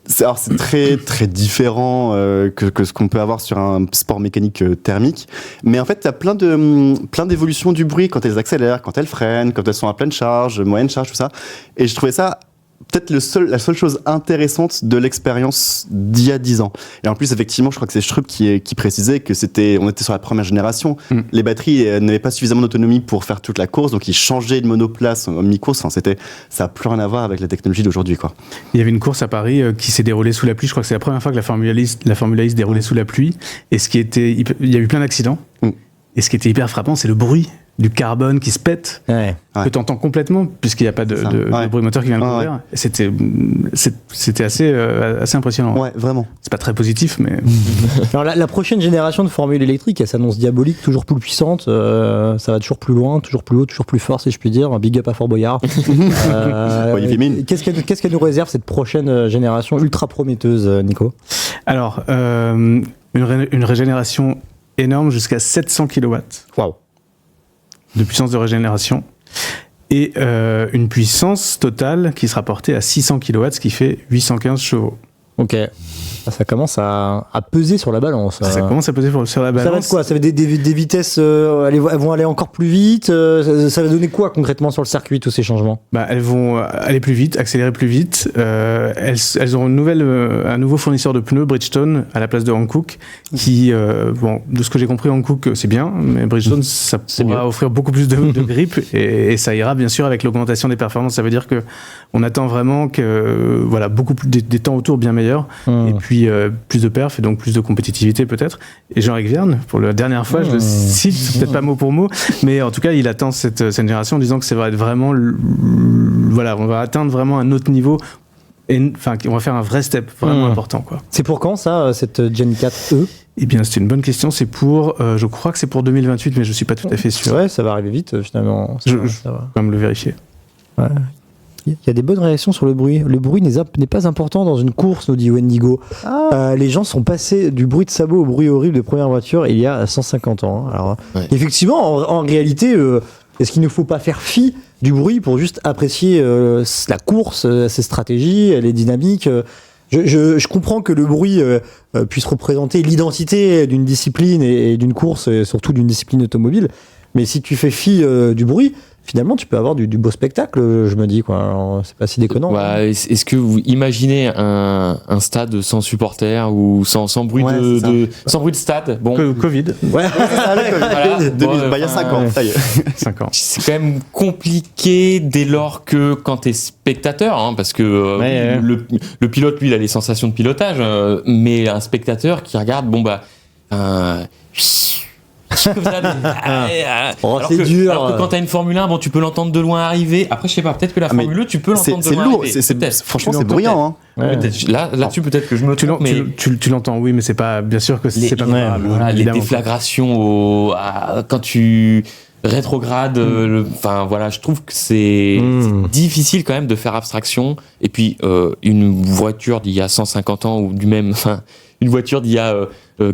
c'est très, très différent que ce qu'on peut avoir sur un sport mécanique thermique. Mais en fait, il y a plein d'évolutions du bruit quand elles accélèrent, quand elles freinent, quand elles sont à pleine charge, moyenne charge, tout ça. Et je trouvais ça peut-être la seule chose intéressante de l'expérience d'il y a 10 ans. Et en plus, effectivement, je crois que c'est Strupp qui précisait que on était sur la première génération. Les batteries n'avaient pas suffisamment d'autonomie pour faire toute la course, donc ils changeaient de monoplace en mi-course. Enfin, ça n'a plus rien à voir avec la technologie d'aujourd'hui, quoi. Il y avait une course à Paris qui s'est déroulée sous la pluie. Je crois que c'est la première fois que la Formule 1 se déroulait sous la pluie. Et il y a eu plein d'accidents. Et ce qui était hyper frappant, c'est le bruit du carbone qui se pète, que tu entends complètement, puisqu'il n'y a pas de bruit moteur qui vient le couvrir. C'était assez impressionnant. Ouais, vraiment. C'est pas très positif, mais... Alors la prochaine génération de formules électriques, elle s'annonce diabolique, toujours plus puissante, ça va toujours plus loin, toujours plus haut, toujours plus fort, si je puis dire. Big up à Fort Boyard. Qu'est-ce qu'elle nous réserve, cette prochaine génération ultra prometteuse, Nico ? Alors, une régénération énorme jusqu'à 700 kW. Waouh. De puissance de régénération. Et une puissance totale qui sera portée à 600 kW, ce qui fait 815 chevaux. Ok. Ça commence à peser sur la balance. Ça commence à peser sur la balance. Ça va être quoi ? Ça va être des vitesses, elles vont aller encore plus vite. Ça va donner quoi concrètement sur le circuit, tous ces changements ? Elles vont aller plus vite, accélérer plus vite. Elles auront un nouveau fournisseur de pneus, Bridgestone, à la place de Hankook, qui, de ce que j'ai compris, Hankook c'est bien, mais Bridgestone ça pourra offrir beaucoup plus de grip et ça ira bien sûr avec l'augmentation des performances. Ça veut dire que on attend vraiment que beaucoup plus des temps autour bien meilleurs et puis plus de perf et donc plus de compétitivité peut-être. Et Jean-Eric Verne, pour la dernière fois, je le cite, peut-être pas mot pour mot, mais en tout cas il attend cette génération en disant que ça va être vraiment on va atteindre vraiment un autre niveau. Enfin, on va faire un vrai step vraiment important, quoi. C'est pour quand ça, cette Gen 4E ? Eh bien, c'est une bonne question. C'est pour, je crois que c'est pour 2028, mais je suis pas tout à fait sûr. Ouais, ça va arriver vite finalement. Je vais me le vérifier. Ouais. Il y a des bonnes réactions sur le bruit. Le bruit n'est pas important dans une course, nous dit Wendigo. Les gens sont passés du bruit de sabot au bruit horrible de première voiture il y a 150 ans. Alors, effectivement, en réalité, est-ce qu'il ne faut pas faire fi du bruit pour juste apprécier la course, ses stratégies, les dynamiques je comprends que le bruit puisse représenter l'identité d'une discipline et d'une course, et surtout d'une discipline automobile. Mais si tu fais fi du bruit, finalement, tu peux avoir du beau spectacle, je me dis, quoi. Alors, c'est pas si déconnant. Est-ce que vous imaginez un stade sans supporters ou sans bruit sans bruit de stade? Bon. Covid. Ouais, c'est ça, le Covid. Voilà. Il y a 5 ans, ça y est. 5 ans. C'est quand même compliqué dès lors que quand t'es spectateur, hein, parce que le pilote, lui, il a les sensations de pilotage, mais un spectateur qui regarde, c'est dur. Alors que quand t'as une Formule 1, tu peux l'entendre de loin arriver. Après, je sais pas, peut-être que la Formule 2, tu peux l'entendre de loin arriver. C'est lourd, franchement, c'est bruyant. Hein. Là-dessus, peut-être que je me trompe, mais tu l'entends, oui, mais c'est pas, bien sûr que c'est pas comparable. Voilà, les déflagrations quand tu rétrogrades, je trouve que c'est difficile quand même de faire abstraction. Et puis, une voiture d'il y a 150 ans ou une voiture d'il y a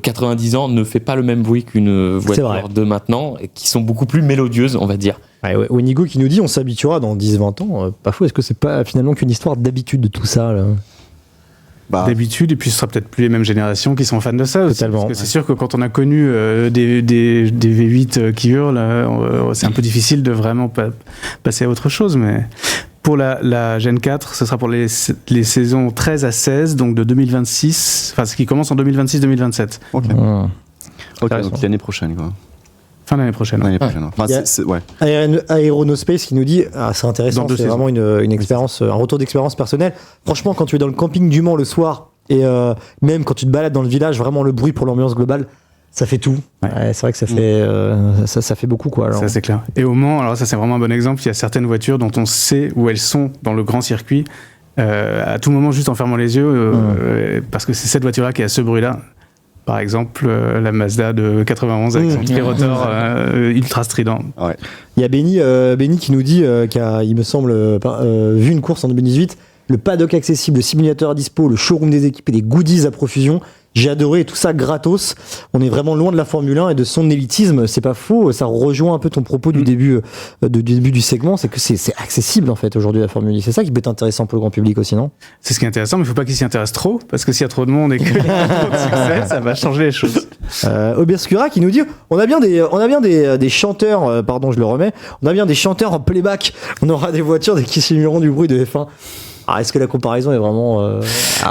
90 ans ne fait pas le même bruit qu'une voiture de maintenant, et qui sont beaucoup plus mélodieuses, on va dire. Wenigo qui nous dit on s'habituera dans 10-20 ans. Pas faux, est-ce que c'est pas finalement qu'une histoire d'habitude de tout ça là d'habitude, et puis ce sera peut-être plus les mêmes générations qui sont fans de ça aussi, parce que c'est sûr que quand on a connu des V8 qui hurlent, c'est un peu difficile de vraiment passer à autre chose, mais pour la Gen 4, ce sera pour les saisons 13 à 16, donc de 2026, ce qui commence en 2026-2027. Ok, donc l'année prochaine, quoi. Fin d'année prochaine. Aeronospace qui nous dit c'est intéressant, c'est vraiment une expérience, un retour d'expérience personnelle. Franchement, quand tu es dans le camping du Mans le soir et même quand tu te balades dans le village, vraiment le bruit pour l'ambiance globale, ça fait tout. C'est vrai que ça fait ça fait beaucoup, quoi. Alors. Ça, c'est clair. Et au Mans, alors ça c'est vraiment un bon exemple. Il y a certaines voitures dont on sait où elles sont dans le grand circuit à tout moment, juste en fermant les yeux, parce que c'est cette voiture-là qui a ce bruit-là. Par exemple, la Mazda de 91 avec son petit rotor ultra strident. Ouais. Il y a Benny qui nous dit qu'il a, il me semble, vu une course en 2018, le paddock accessible, le simulateur à dispo, le showroom des équipes et des goodies à profusion. J'ai adoré, tout ça gratos. On est vraiment loin de la Formule 1 et de son élitisme. C'est pas faux. Ça rejoint un peu ton propos du début du segment. C'est que c'est accessible, en fait, aujourd'hui, la Formule 1. C'est ça qui peut être intéressant pour le grand public aussi, non? C'est ce qui est intéressant, mais il faut pas qu'il s'y intéresse trop, parce que s'il y a trop de monde et que succès, ça va changer les choses. Obscura qui nous dit, on a bien des chanteurs, pardon, je le remets. On a bien des chanteurs en playback. On aura des voitures qui simuleront du bruit de F1. Est-ce que la comparaison est vraiment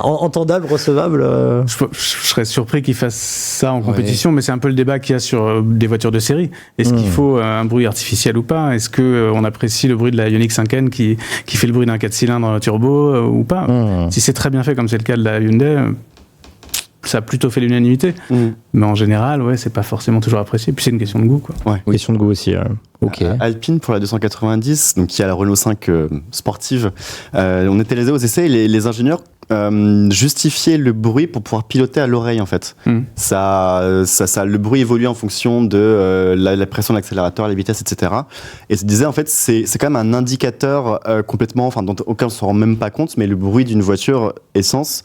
entendable, recevable Je serais surpris qu'ils fassent ça en compétition, mais c'est un peu le débat qu'il y a sur des voitures de série. Est-ce qu'il faut un bruit artificiel ou pas? Est-ce qu'on apprécie le bruit de la Ioniq 5N qui fait le bruit d'un 4 cylindres turbo ou pas? Si c'est très bien fait, comme c'est le cas de la Hyundai, ça a plutôt fait l'unanimité. Mais en général, c'est pas forcément toujours apprécié. Puis c'est une question de goût, quoi. Question de goût aussi. Okay. Alpine pour la 290, donc qui a la Renault 5 sportive. On était allés aux essais et les ingénieurs justifiaient le bruit pour pouvoir piloter à l'oreille, en fait. Le bruit évolue en fonction de la pression de l'accélérateur, la vitesse, etc. Et se disait, en fait, c'est quand même un indicateur complètement, dont aucun ne se rend même pas compte, mais le bruit d'une voiture essence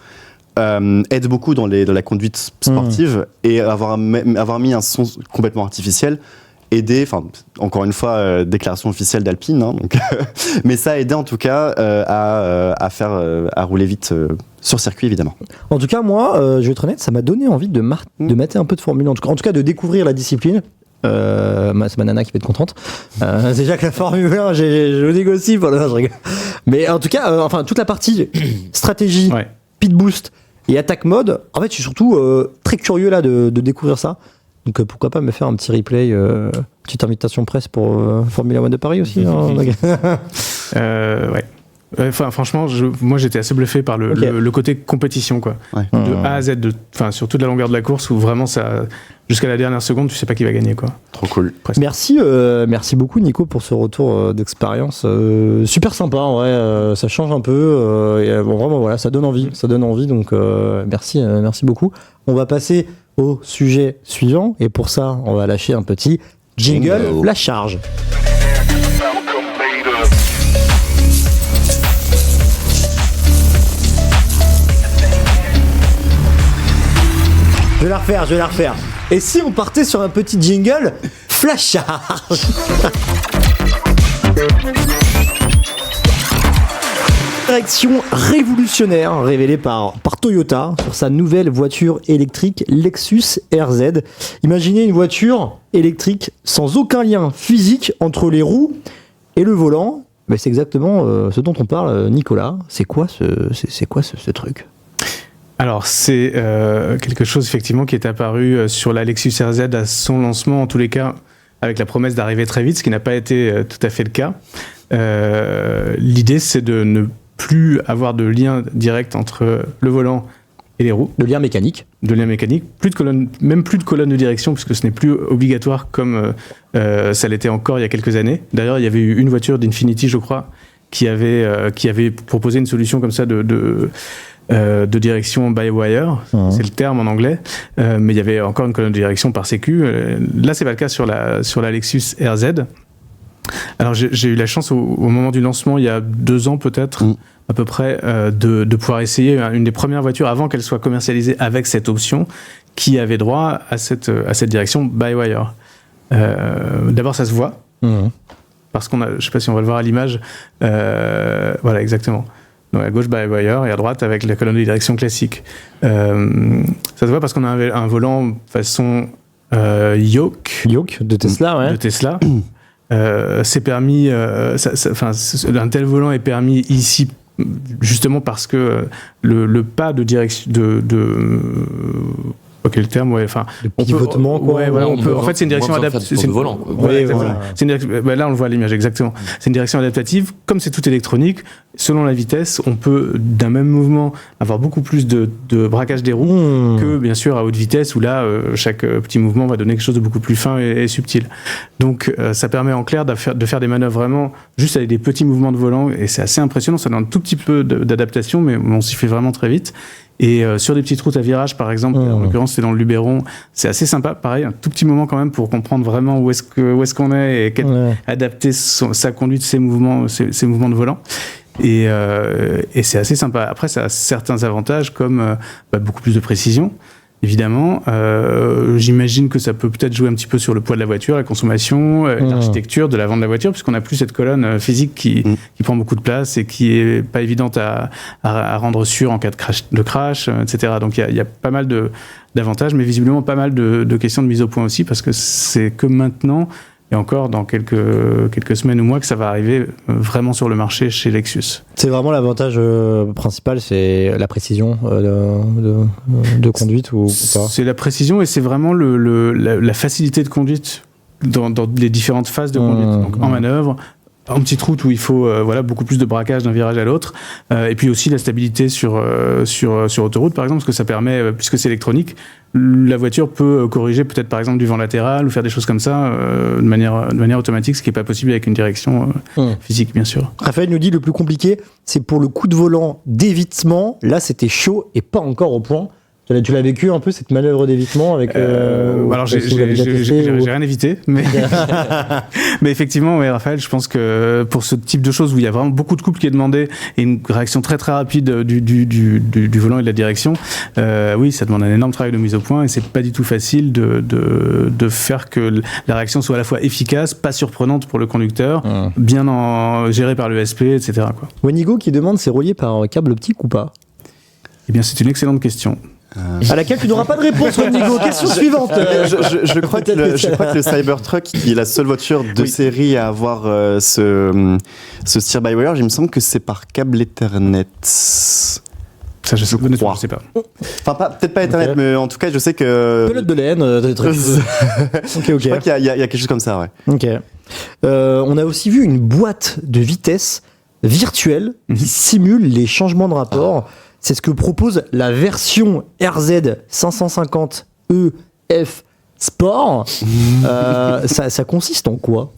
aide beaucoup dans la conduite sportive, et avoir mis un son complètement artificiel aider, encore une fois, déclaration officielle d'Alpine, donc, mais ça a aidé en tout cas à rouler vite sur circuit, évidemment. En tout cas, moi, je vais être honnête, ça m'a donné envie de mater un peu de Formule 1, en tout cas de découvrir la discipline. C'est ma nana qui va être contente. C'est déjà que la Formule 1, je négocie pour je rigole. Mais en tout cas, toute la partie stratégie, pit boost et attaque mode, en fait, je suis surtout très curieux là de découvrir ça. Donc pourquoi pas me faire un petit replay, petite invitation presse pour Formula 1 de Paris aussi. Franchement, moi j'étais assez bluffé par le côté compétition, quoi. De A à Z, sur toute la longueur de la course, où vraiment ça, jusqu'à la dernière seconde, tu sais pas qui va gagner, quoi. Trop cool. Presque. Merci beaucoup Nico pour ce retour d'expérience. Super sympa, en vrai, ça change un peu. Vraiment, voilà, ça donne envie. Donc merci beaucoup. On va passer au sujet suivant, et pour ça, on va lâcher un petit jingle, la charge. Je vais la refaire. Et si on partait sur un petit jingle Flash Charge. Direction révolutionnaire révélée par Toyota sur sa nouvelle voiture électrique Lexus RZ. Imaginez une voiture électrique sans aucun lien physique entre les roues et le volant. Mais c'est exactement ce dont on parle, Nicolas. C'est quoi ce truc ? Alors c'est quelque chose effectivement qui est apparu sur la Lexus RZ à son lancement, en tous les cas avec la promesse d'arriver très vite, ce qui n'a pas été tout à fait le cas. L'idée c'est de ne plus avoir de lien direct entre le volant et les roues. De lien mécanique. Plus de colonne, même plus de colonne de direction, puisque ce n'est plus obligatoire comme ça l'était encore il y a quelques années. D'ailleurs, il y avait eu une voiture d'Infiniti, je crois, qui avait proposé une solution comme ça de direction by-wire, c'est le terme en anglais, mais il y avait encore une colonne de direction par sécu. Là, c'est pas le cas sur la Lexus RZ. Alors j'ai eu la chance au moment du lancement, il y a 2 ans peut-être, à peu près, de pouvoir essayer une des premières voitures avant qu'elle soit commercialisée avec cette option qui avait droit à cette direction by-wire. D'abord ça se voit, parce qu'on a, je sais pas si on va le voir à l'image, voilà exactement. Donc à gauche by-wire et à droite avec la colonne de direction classique. Ça se voit parce qu'on a un volant façon yoke de Tesla, ouais. De Tesla. C'est permis, un tel volant est permis ici justement parce que le pas de direction quel terme, ouais, enfin, le pivotement, quoi. Ouais, voilà, on peut. En fait, c'est une direction adaptative. C'est volant. Ouais, voilà. C'est une direction, là, on le voit à l'image exactement. C'est une direction adaptative. Comme c'est tout électronique, selon la vitesse, on peut d'un même mouvement avoir beaucoup plus de braquage des roues que bien sûr à haute vitesse où là, chaque petit mouvement va donner quelque chose de beaucoup plus fin et subtil. Donc, ça permet en clair de faire des manœuvres vraiment juste avec des petits mouvements de volant et c'est assez impressionnant. Ça donne un tout petit peu d'adaptation, mais on s'y fait vraiment très vite. Et sur des petites routes à virage, par exemple, en l'occurrence c'est dans le Luberon, c'est assez sympa. Pareil, un tout petit moment quand même pour comprendre vraiment où est-ce qu'on est et adapter sa conduite, ses mouvements de volant. Et c'est assez sympa. Après, ça a certains avantages comme beaucoup plus de précision. Évidemment, j'imagine que ça peut peut-être jouer un petit peu sur le poids de la voiture, la consommation, l'architecture de l'avant de la voiture, puisqu'on n'a plus cette colonne physique qui prend beaucoup de place et qui est pas évidente à rendre sûre en cas de crash, etc. Donc il y a pas mal d'avantages, mais visiblement pas mal de questions de mise au point aussi, parce que c'est que maintenant, et encore dans quelques semaines ou mois, que ça va arriver vraiment sur le marché chez Lexus. C'est vraiment l'avantage principal, c'est la précision de conduite ou pas ? C'est la précision et c'est vraiment la facilité de conduite dans les différentes phases de conduite. Donc en manœuvre, en petite route où il faut beaucoup plus de braquage d'un virage à l'autre, et puis aussi la stabilité sur autoroute par exemple, parce que ça permet, puisque c'est électronique, la voiture peut corriger peut-être par exemple du vent latéral ou faire des choses comme ça de manière automatique, ce qui n'est pas possible avec une direction physique bien sûr. Raphaël nous dit le plus compliqué c'est pour le coup de volant d'évitement, là c'était chaud et pas encore au point. Tu l'as vécu un peu cette manœuvre d'évitement avec alors j'ai rien évité, mais mais effectivement, ouais, Raphaël, je pense que pour ce type de choses où il y a vraiment beaucoup de couple qui est demandé et une réaction très très rapide du volant et de la direction, oui, ça demande un énorme travail de mise au point et c'est pas du tout facile de faire que la réaction soit à la fois efficace, pas surprenante pour le conducteur, bien gérée par l'ESP, etc. quoi. Wenigo qui demande c'est relié par un câble optique ou pas ? Eh bien, c'est une excellente question. À laquelle tu n'auras pas de réponse, Wenigo. Question suivante. Je crois que le Cybertruck est la seule voiture de série à avoir ce steer by wire. Il me semble que c'est par câble Ethernet. Ça, je sais pas. Enfin, peut-être pas Ethernet, mais en tout cas, je sais que. Pelote de laine, Je crois qu'il y a quelque chose comme ça, ouais. Ok. On a aussi vu une boîte de vitesse virtuelle qui simule les changements de rapport. C'est ce que propose la version RZ 550 EF Sport. Ça consiste en quoi ?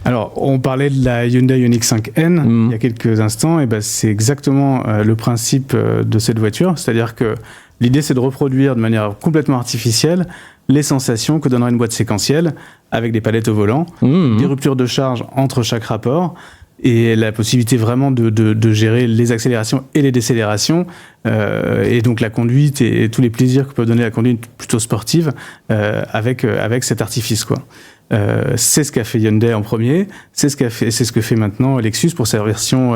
Alors, on parlait de la Hyundai Ioniq 5N il y a quelques instants, et ben c'est exactement le principe de cette voiture, c'est-à-dire que l'idée c'est de reproduire de manière complètement artificielle les sensations que donnerait une boîte séquentielle avec des palettes au volant, des ruptures de charge entre chaque rapport. et la possibilité vraiment de gérer les accélérations et les décélérations, et donc la conduite et tous les plaisirs que peut donner la conduite plutôt sportive avec cet artifice, quoi. C'est ce qu'a fait Hyundai en premier, c'est ce que fait maintenant Lexus pour sa version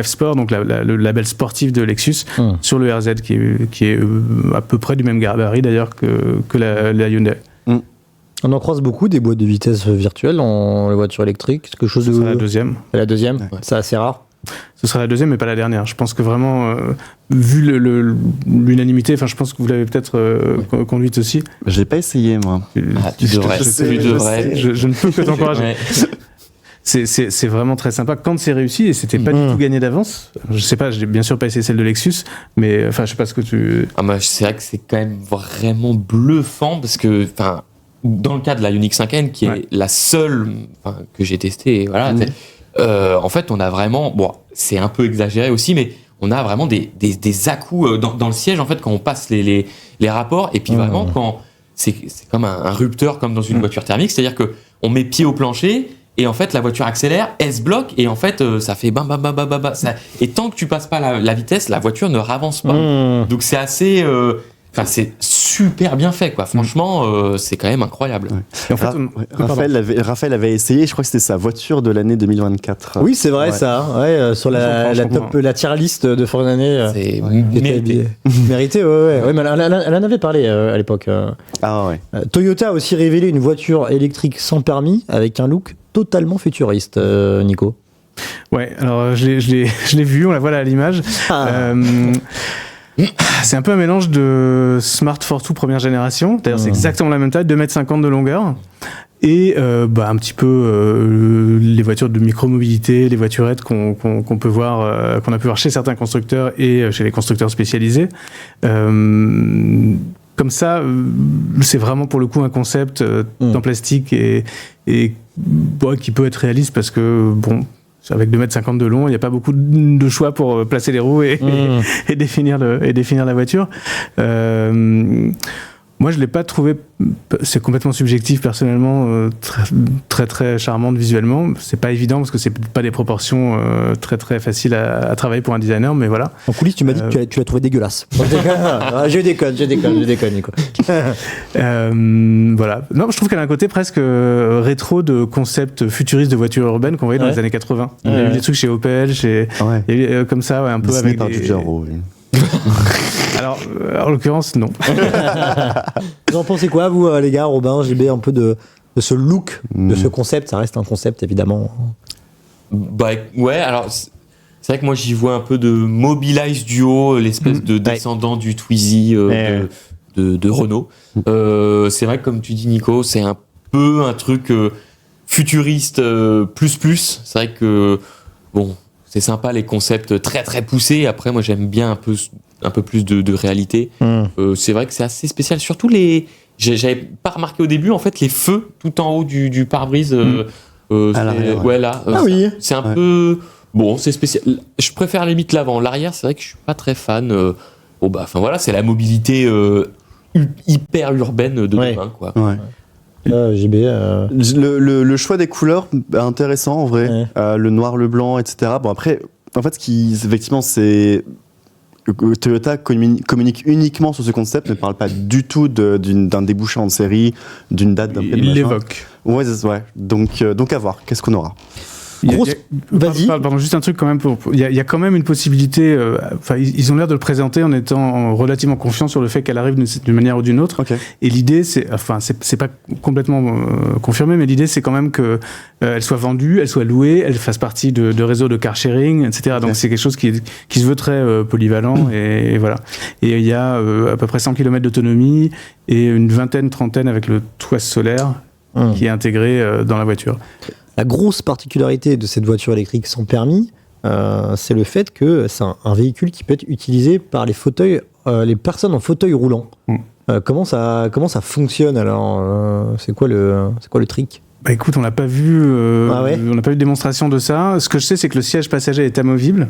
F-Sport, donc le label sportif de Lexus sur le RZ qui est à peu près du même gabarit d'ailleurs que la Hyundai. On en croise beaucoup des boîtes de vitesse virtuelles dans les voitures électriques. C'est quelque chose de... Ce sera la deuxième. La deuxième, ouais. C'est assez rare. Ce sera la deuxième, mais pas la dernière. Je pense que vraiment, vu l'unanimité, je pense que vous l'avez peut-être conduite aussi. J'ai pas essayé, moi. Tu devrais. Je ne peux que t'encourager. Ouais. C'est vraiment très sympa quand c'est réussi, et c'était pas du tout gagné d'avance. Je sais pas, j'ai bien sûr pas essayé celle de Lexus, mais je sais pas ce que tu... C'est vrai que c'est quand même vraiment bluffant, parce que dans le cas de la Ioniq 5N, qui est la seule que j'ai testée, voilà, en fait, on a vraiment, bon, c'est un peu exagéré aussi, mais on a vraiment des à-coups dans le siège, en fait, quand on passe les rapports, et puis vraiment, quand c'est comme un rupteur, comme dans une voiture thermique, c'est-à-dire que on met pied au plancher, et en fait, la voiture accélère, elle se bloque, et en fait, ça fait bam, bam, bam, bam, bam, ça, et tant que tu passes pas la vitesse, la voiture ne ravance pas. Donc, c'est assez... c'est super bien fait, quoi. Franchement, c'est quand même incroyable. Ouais. Et en fait, Raphaël avait essayé, je crois que c'était sa voiture de l'année 2024. Oui, c'est vrai, ça. Ouais, sur la tier list de fin d'année. C'est mérité. Mérité, ouais, mais elle en avait parlé à l'époque. Ah ouais. Toyota a aussi révélé une voiture électrique sans permis avec un look totalement futuriste, Nico. Ouais, alors je l'ai vu, on la voit là à l'image. C'est un peu un mélange de Smart Fortwo première génération. D'ailleurs, c'est exactement la même taille, 2,50 m de longueur. Et un petit peu les voitures de micro-mobilité, les voiturettes qu'on peut voir, qu'on a pu voir chez certains constructeurs et chez les constructeurs spécialisés. Comme ça, c'est vraiment pour le coup un concept en plastique et qui peut être réaliste parce que, avec 2,50 m de long, il n'y a pas beaucoup de choix pour placer les roues et définir la voiture. Moi, je ne l'ai pas trouvé, c'est complètement subjectif personnellement, très, très, très charmante visuellement. C'est pas évident parce que c'est pas des proportions très, très faciles à travailler pour un designer, mais voilà. En coulisses, tu m'as dit que tu l'as trouvé dégueulasse. Je déconne, Nico. Voilà. Non, je trouve qu'elle a un côté presque rétro de concept futuriste de voitures urbaines qu'on voyait dans les années 80. Il y a eu des trucs chez Opel, il y a eu comme ça, un peu Disney avec par du Jaro, oui. Alors, en l'occurrence, non. Vous en pensez quoi, vous, les gars, Robin, JB, un peu de ce look, de ce concept? Ça reste un concept, évidemment. Ouais, alors, c'est vrai que moi, j'y vois un peu de Mobilize Duo, l'espèce de descendant du Twizy de Renault. C'est vrai que, comme tu dis, Nico, c'est un peu un truc futuriste plus. C'est vrai que, c'est sympa les concepts très très poussés. Après, moi j'aime bien un peu plus de réalité. C'est vrai que c'est assez spécial. Surtout j'avais pas remarqué au début en fait les feux tout en haut du pare-brise. C'est un peu c'est spécial. Je préfère limite l'avant. L'arrière, c'est vrai que je suis pas très fan. C'est la mobilité hyper urbaine de demain, quoi. Ouais. JB, le choix des couleurs intéressant en vrai, le noir, le blanc, etc. Bon après, en fait, effectivement, c'est Toyota communique uniquement sur ce concept, ne parle pas du tout d'un débouché en série, d'une date d'un Il l'évoque. Ouais. Donc à voir. Qu'est-ce qu'on aura? Vas-y. Pardon, juste un truc quand même. Il y a quand même une possibilité. Ils ont l'air de le présenter en étant relativement confiants sur le fait qu'elle arrive d'une manière ou d'une autre. Okay. Et l'idée, c'est pas complètement confirmé, mais l'idée, c'est quand même que elle soit vendue, elle soit louée, elle fasse partie de réseaux de car sharing, etc. Donc c'est quelque chose qui se veut très polyvalent et voilà. Et il y a à peu près 100 km d'autonomie et une trentaine avec le toit solaire qui est intégré dans la voiture. La grosse particularité de cette voiture électrique sans permis, c'est le fait que c'est un véhicule qui peut être utilisé par les personnes en fauteuil roulant. Comment ça fonctionne alors C'est quoi le trick? Écoute, on n'a pas vu, on n'a pas eu de démonstration de ça. Ce que je sais, c'est que le siège passager est amovible.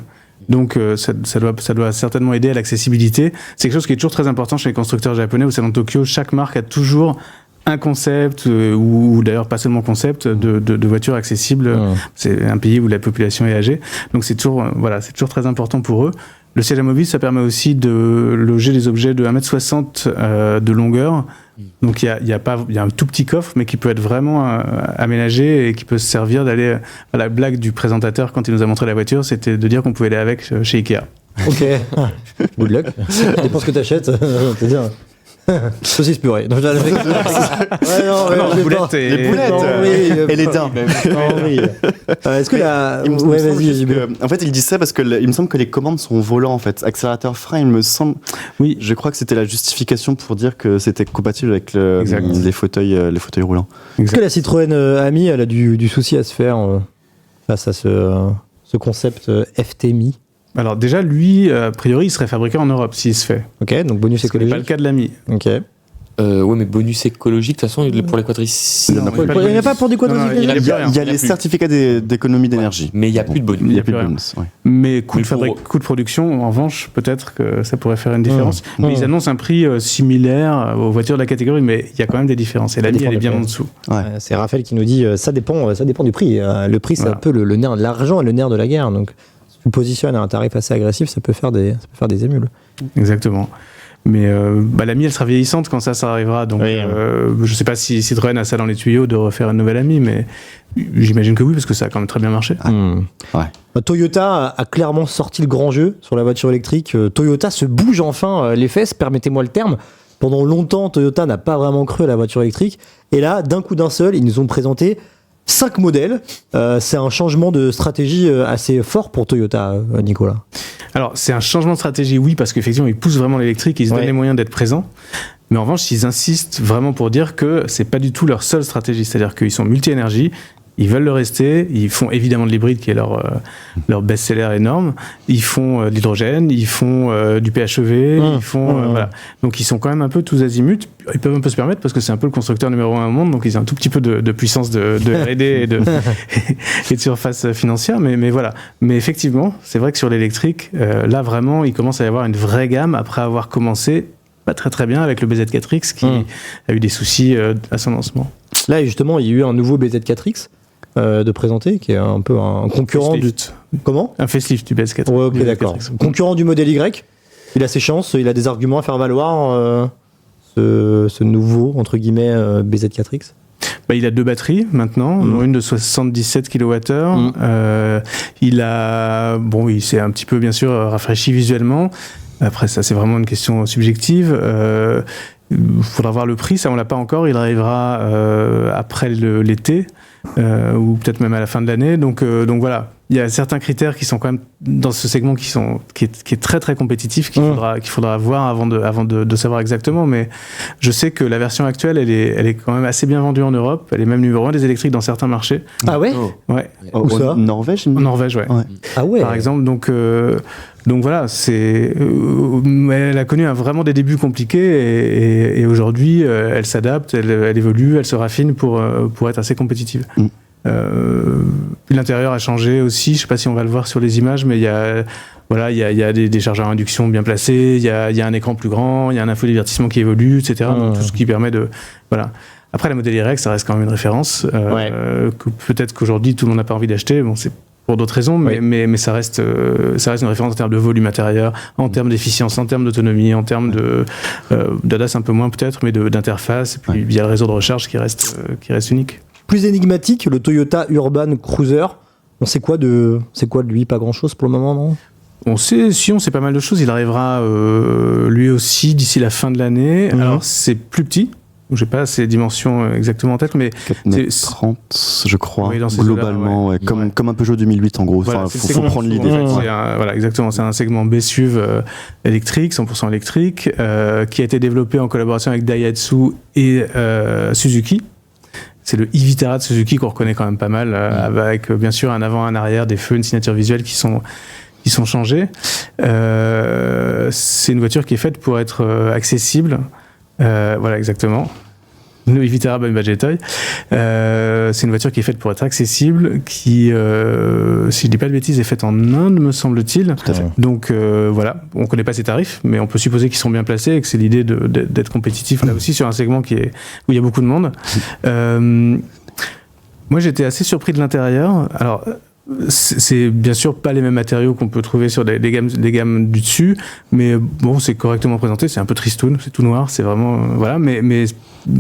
Donc ça doit certainement aider à l'accessibilité. C'est quelque chose qui est toujours très important chez les constructeurs japonais. Au salon de Tokyo, chaque marque a toujours un concept, ou d'ailleurs pas seulement concept, de voitures accessibles. C'est un pays où la population est âgée, donc c'est toujours très important pour eux. Le siège amovible, ça permet aussi de loger des objets de 1,60 m de longueur. Donc il y a un tout petit coffre, mais qui peut être vraiment aménagé et qui peut se servir d'aller à la blague du présentateur quand il nous a montré la voiture, c'était de dire qu'on pouvait aller avec chez Ikea. Ok. Good luck. Dépend ce que t'achètes. C'est-à-dire. Saucisse purée. Non, les boulettes et les dents. Est-ce que en fait, il dit ça parce que il me semble que les commandes sont au volant en fait. Accélérateur, frein, il me semble. Oui. Je crois que c'était la justification pour dire que c'était compatible avec les fauteuils roulants. Est-ce que la Citroën Ami, elle a du souci à se faire face à ce concept FTMI? Alors déjà, lui, a priori, il serait fabriqué en Europe s'il se fait. Ok, donc bonus écologique. C'est pas le cas de l'Ami. Ok. Ouais, mais bonus écologique, de toute façon, pour les quadricycles. Il n'y en a pas pour des quadricycles. Il y a les certificats d'économie d'énergie. Mais il n'y a plus de bonus. Il n'y a plus de bonus. Ouais. Mais coût de production, en revanche, peut-être que ça pourrait faire une différence. Mais ils annoncent un prix similaire aux voitures de la catégorie, mais il y a quand même des différences. Et l'Ami, elle est bien en dessous. Ouais. C'est Raphaël qui nous dit ça dépend du prix. Le prix, c'est un peu le nerf de l'argent et le nerf de la guerre. Donc, si tu positionnes à un tarif assez agressif, ça peut faire des émules. Exactement. Mais l'Ami, elle sera vieillissante quand ça arrivera. Donc, je sais pas si Citroën a ça dans les tuyaux de refaire une nouvelle Ami, mais j'imagine que oui, parce que ça a quand même très bien marché. Toyota a clairement sorti le grand jeu sur la voiture électrique. Toyota se bouge enfin les fesses, permettez-moi le terme. Pendant longtemps, Toyota n'a pas vraiment cru à la voiture électrique. Et là, d'un coup d'un seul, ils nous ont présenté 5 modèles. C'est un changement de stratégie assez fort pour Toyota, Nicolas. Alors, c'est un changement de stratégie, oui, parce qu'effectivement, ils poussent vraiment l'électrique, ils se donnent les moyens d'être présents. Mais en revanche, ils insistent vraiment pour dire que c'est pas du tout leur seule stratégie. C'est-à-dire qu'ils sont multi-énergie, ils veulent le rester, ils font évidemment de l'hybride qui est leur best-seller énorme, ils font de l'hydrogène, ils font du PHEV, ils font voilà. Donc ils sont quand même un peu tous azimuts, ils peuvent un peu se permettre parce que c'est un peu le constructeur numéro 1 au monde, donc ils ont un tout petit peu de puissance de R&D et de surface financière, mais voilà. Mais effectivement, c'est vrai que sur l'électrique, là vraiment, il commence à y avoir une vraie gamme après avoir commencé pas très très bien avec le BZ4X qui a eu des soucis à son lancement. Là justement, il y a eu un nouveau BZ4X de présenter, qui est un peu un concurrent du... Comment ? Un facelift du BZ4X. Ouais, ok, d'accord. Concurrent du modèle Y. Il a ses chances, il a des arguments à faire valoir, ce nouveau, entre guillemets, BZ4X. Il a 2 batteries maintenant, une de 77 kWh. Il s'est un petit peu, bien sûr, rafraîchi visuellement. Après, ça, c'est vraiment une question subjective. Il faudra voir le prix, ça on l'a pas encore, il arrivera après l'été ou peut-être même à la fin de l'année, donc voilà, il y a certains critères qui sont quand même dans ce segment qui est très très compétitif, qu'il faudra voir avant de savoir exactement, mais je sais que la version actuelle elle est quand même assez bien vendue en Europe, elle est même numéro 1 des électriques dans certains marchés. Ah ouais? Ouais. Où ça? En Norvège? En Norvège, ouais. Ah ouais. Par exemple, donc voilà, elle a connu vraiment des débuts compliqués et aujourd'hui elle s'adapte, elle évolue, elle se raffine pour être assez compétitive. L'intérieur a changé aussi, je sais pas si on va le voir sur les images, mais il y a des chargeurs à induction bien placés, il y a un écran plus grand, il y a un infodivertissement qui évolue, etc. Donc tout ce qui permet de... Voilà. Après, la Model Y, ça reste quand même une référence. Peut-être qu'aujourd'hui, tout le monde n'a pas envie d'acheter. Bon, c'est pour d'autres raisons, mais ça reste une référence en termes de volume intérieur, en termes d'efficience, en termes d'autonomie, en termes d'ADAS un peu moins peut-être, mais d'interface. Et puis il y a le réseau de recharge qui reste unique. Plus énigmatique, le Toyota Urban Cruiser. On sait quoi de lui? Pas grand-chose pour le moment, non? On sait pas mal de choses. Il arrivera lui aussi d'ici la fin de l'année. Alors c'est plus petit. Je n'ai pas ces dimensions exactement en tête, mais 4,30 je crois, globalement, comme un Peugeot 2008 en gros. Voilà, faut prendre l'idée. Voilà, exactement. C'est un segment B-SUV électrique, 100% électrique, qui a été développé en collaboration avec Daihatsu et Suzuki. C'est le e-Vitara de Suzuki qu'on reconnaît quand même pas mal, avec bien sûr un avant, un arrière, des feux, une signature visuelle qui sont changés. C'est une voiture qui est faite pour être accessible. Voilà, exactement. le Vitara Budgetoy. C'est une voiture qui est faite pour être accessible, qui, si je dis pas de bêtises, est faite en Inde, me semble-t-il. Donc voilà, on connaît pas ses tarifs, mais on peut supposer qu'ils sont bien placés et que c'est l'idée d'être compétitif là aussi sur un segment où il y a beaucoup de monde. Moi, j'étais assez surpris de l'intérieur. Alors, c'est bien sûr pas les mêmes matériaux qu'on peut trouver sur des gammes du dessus, mais bon, c'est correctement présenté. C'est un peu tristoun, c'est tout noir, c'est vraiment voilà. Mais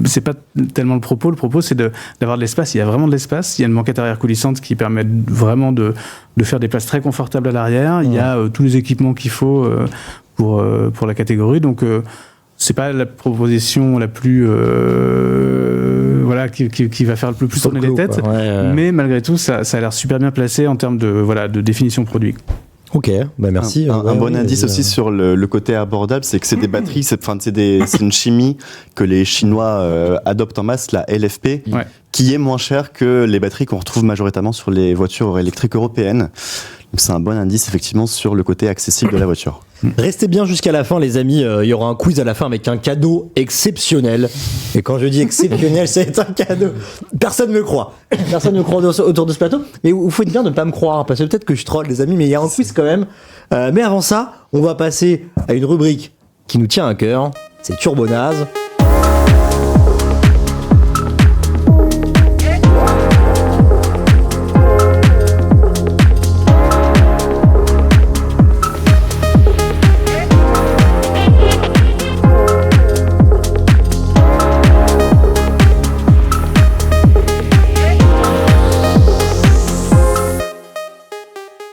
c'est pas tellement le propos. Le propos, c'est d'avoir de l'espace. Il y a vraiment de l'espace. Il y a une banquette arrière coulissante qui permet vraiment de faire des places très confortables à l'arrière. Il y a tous les équipements qu'il faut pour la catégorie. Donc c'est pas la proposition la plus voilà qui va faire le plus tourner les têtes, mais malgré tout ça a l'air super bien placé en termes de définition produit. Ok, bah merci. Un bon indice aussi sur le côté abordable, c'est que c'est des batteries, c'est une chimie que les Chinois adoptent en masse, la LFP, qui est moins chère que les batteries qu'on retrouve majoritairement sur les voitures électriques européennes. Donc c'est un bon indice effectivement sur le côté accessible de la voiture. Restez bien jusqu'à la fin les amis, il y aura un quiz à la fin avec un cadeau exceptionnel. Et quand je dis exceptionnel, c'est un cadeau. Personne ne me croit. Personne ne me croit autour de ce plateau. Mais vous faites bien de ne pas me croire, parce que peut-être que je troll les amis, mais il y a un quiz quand même. Mais avant ça, on va passer à une rubrique qui nous tient à cœur, c'est Turbonase.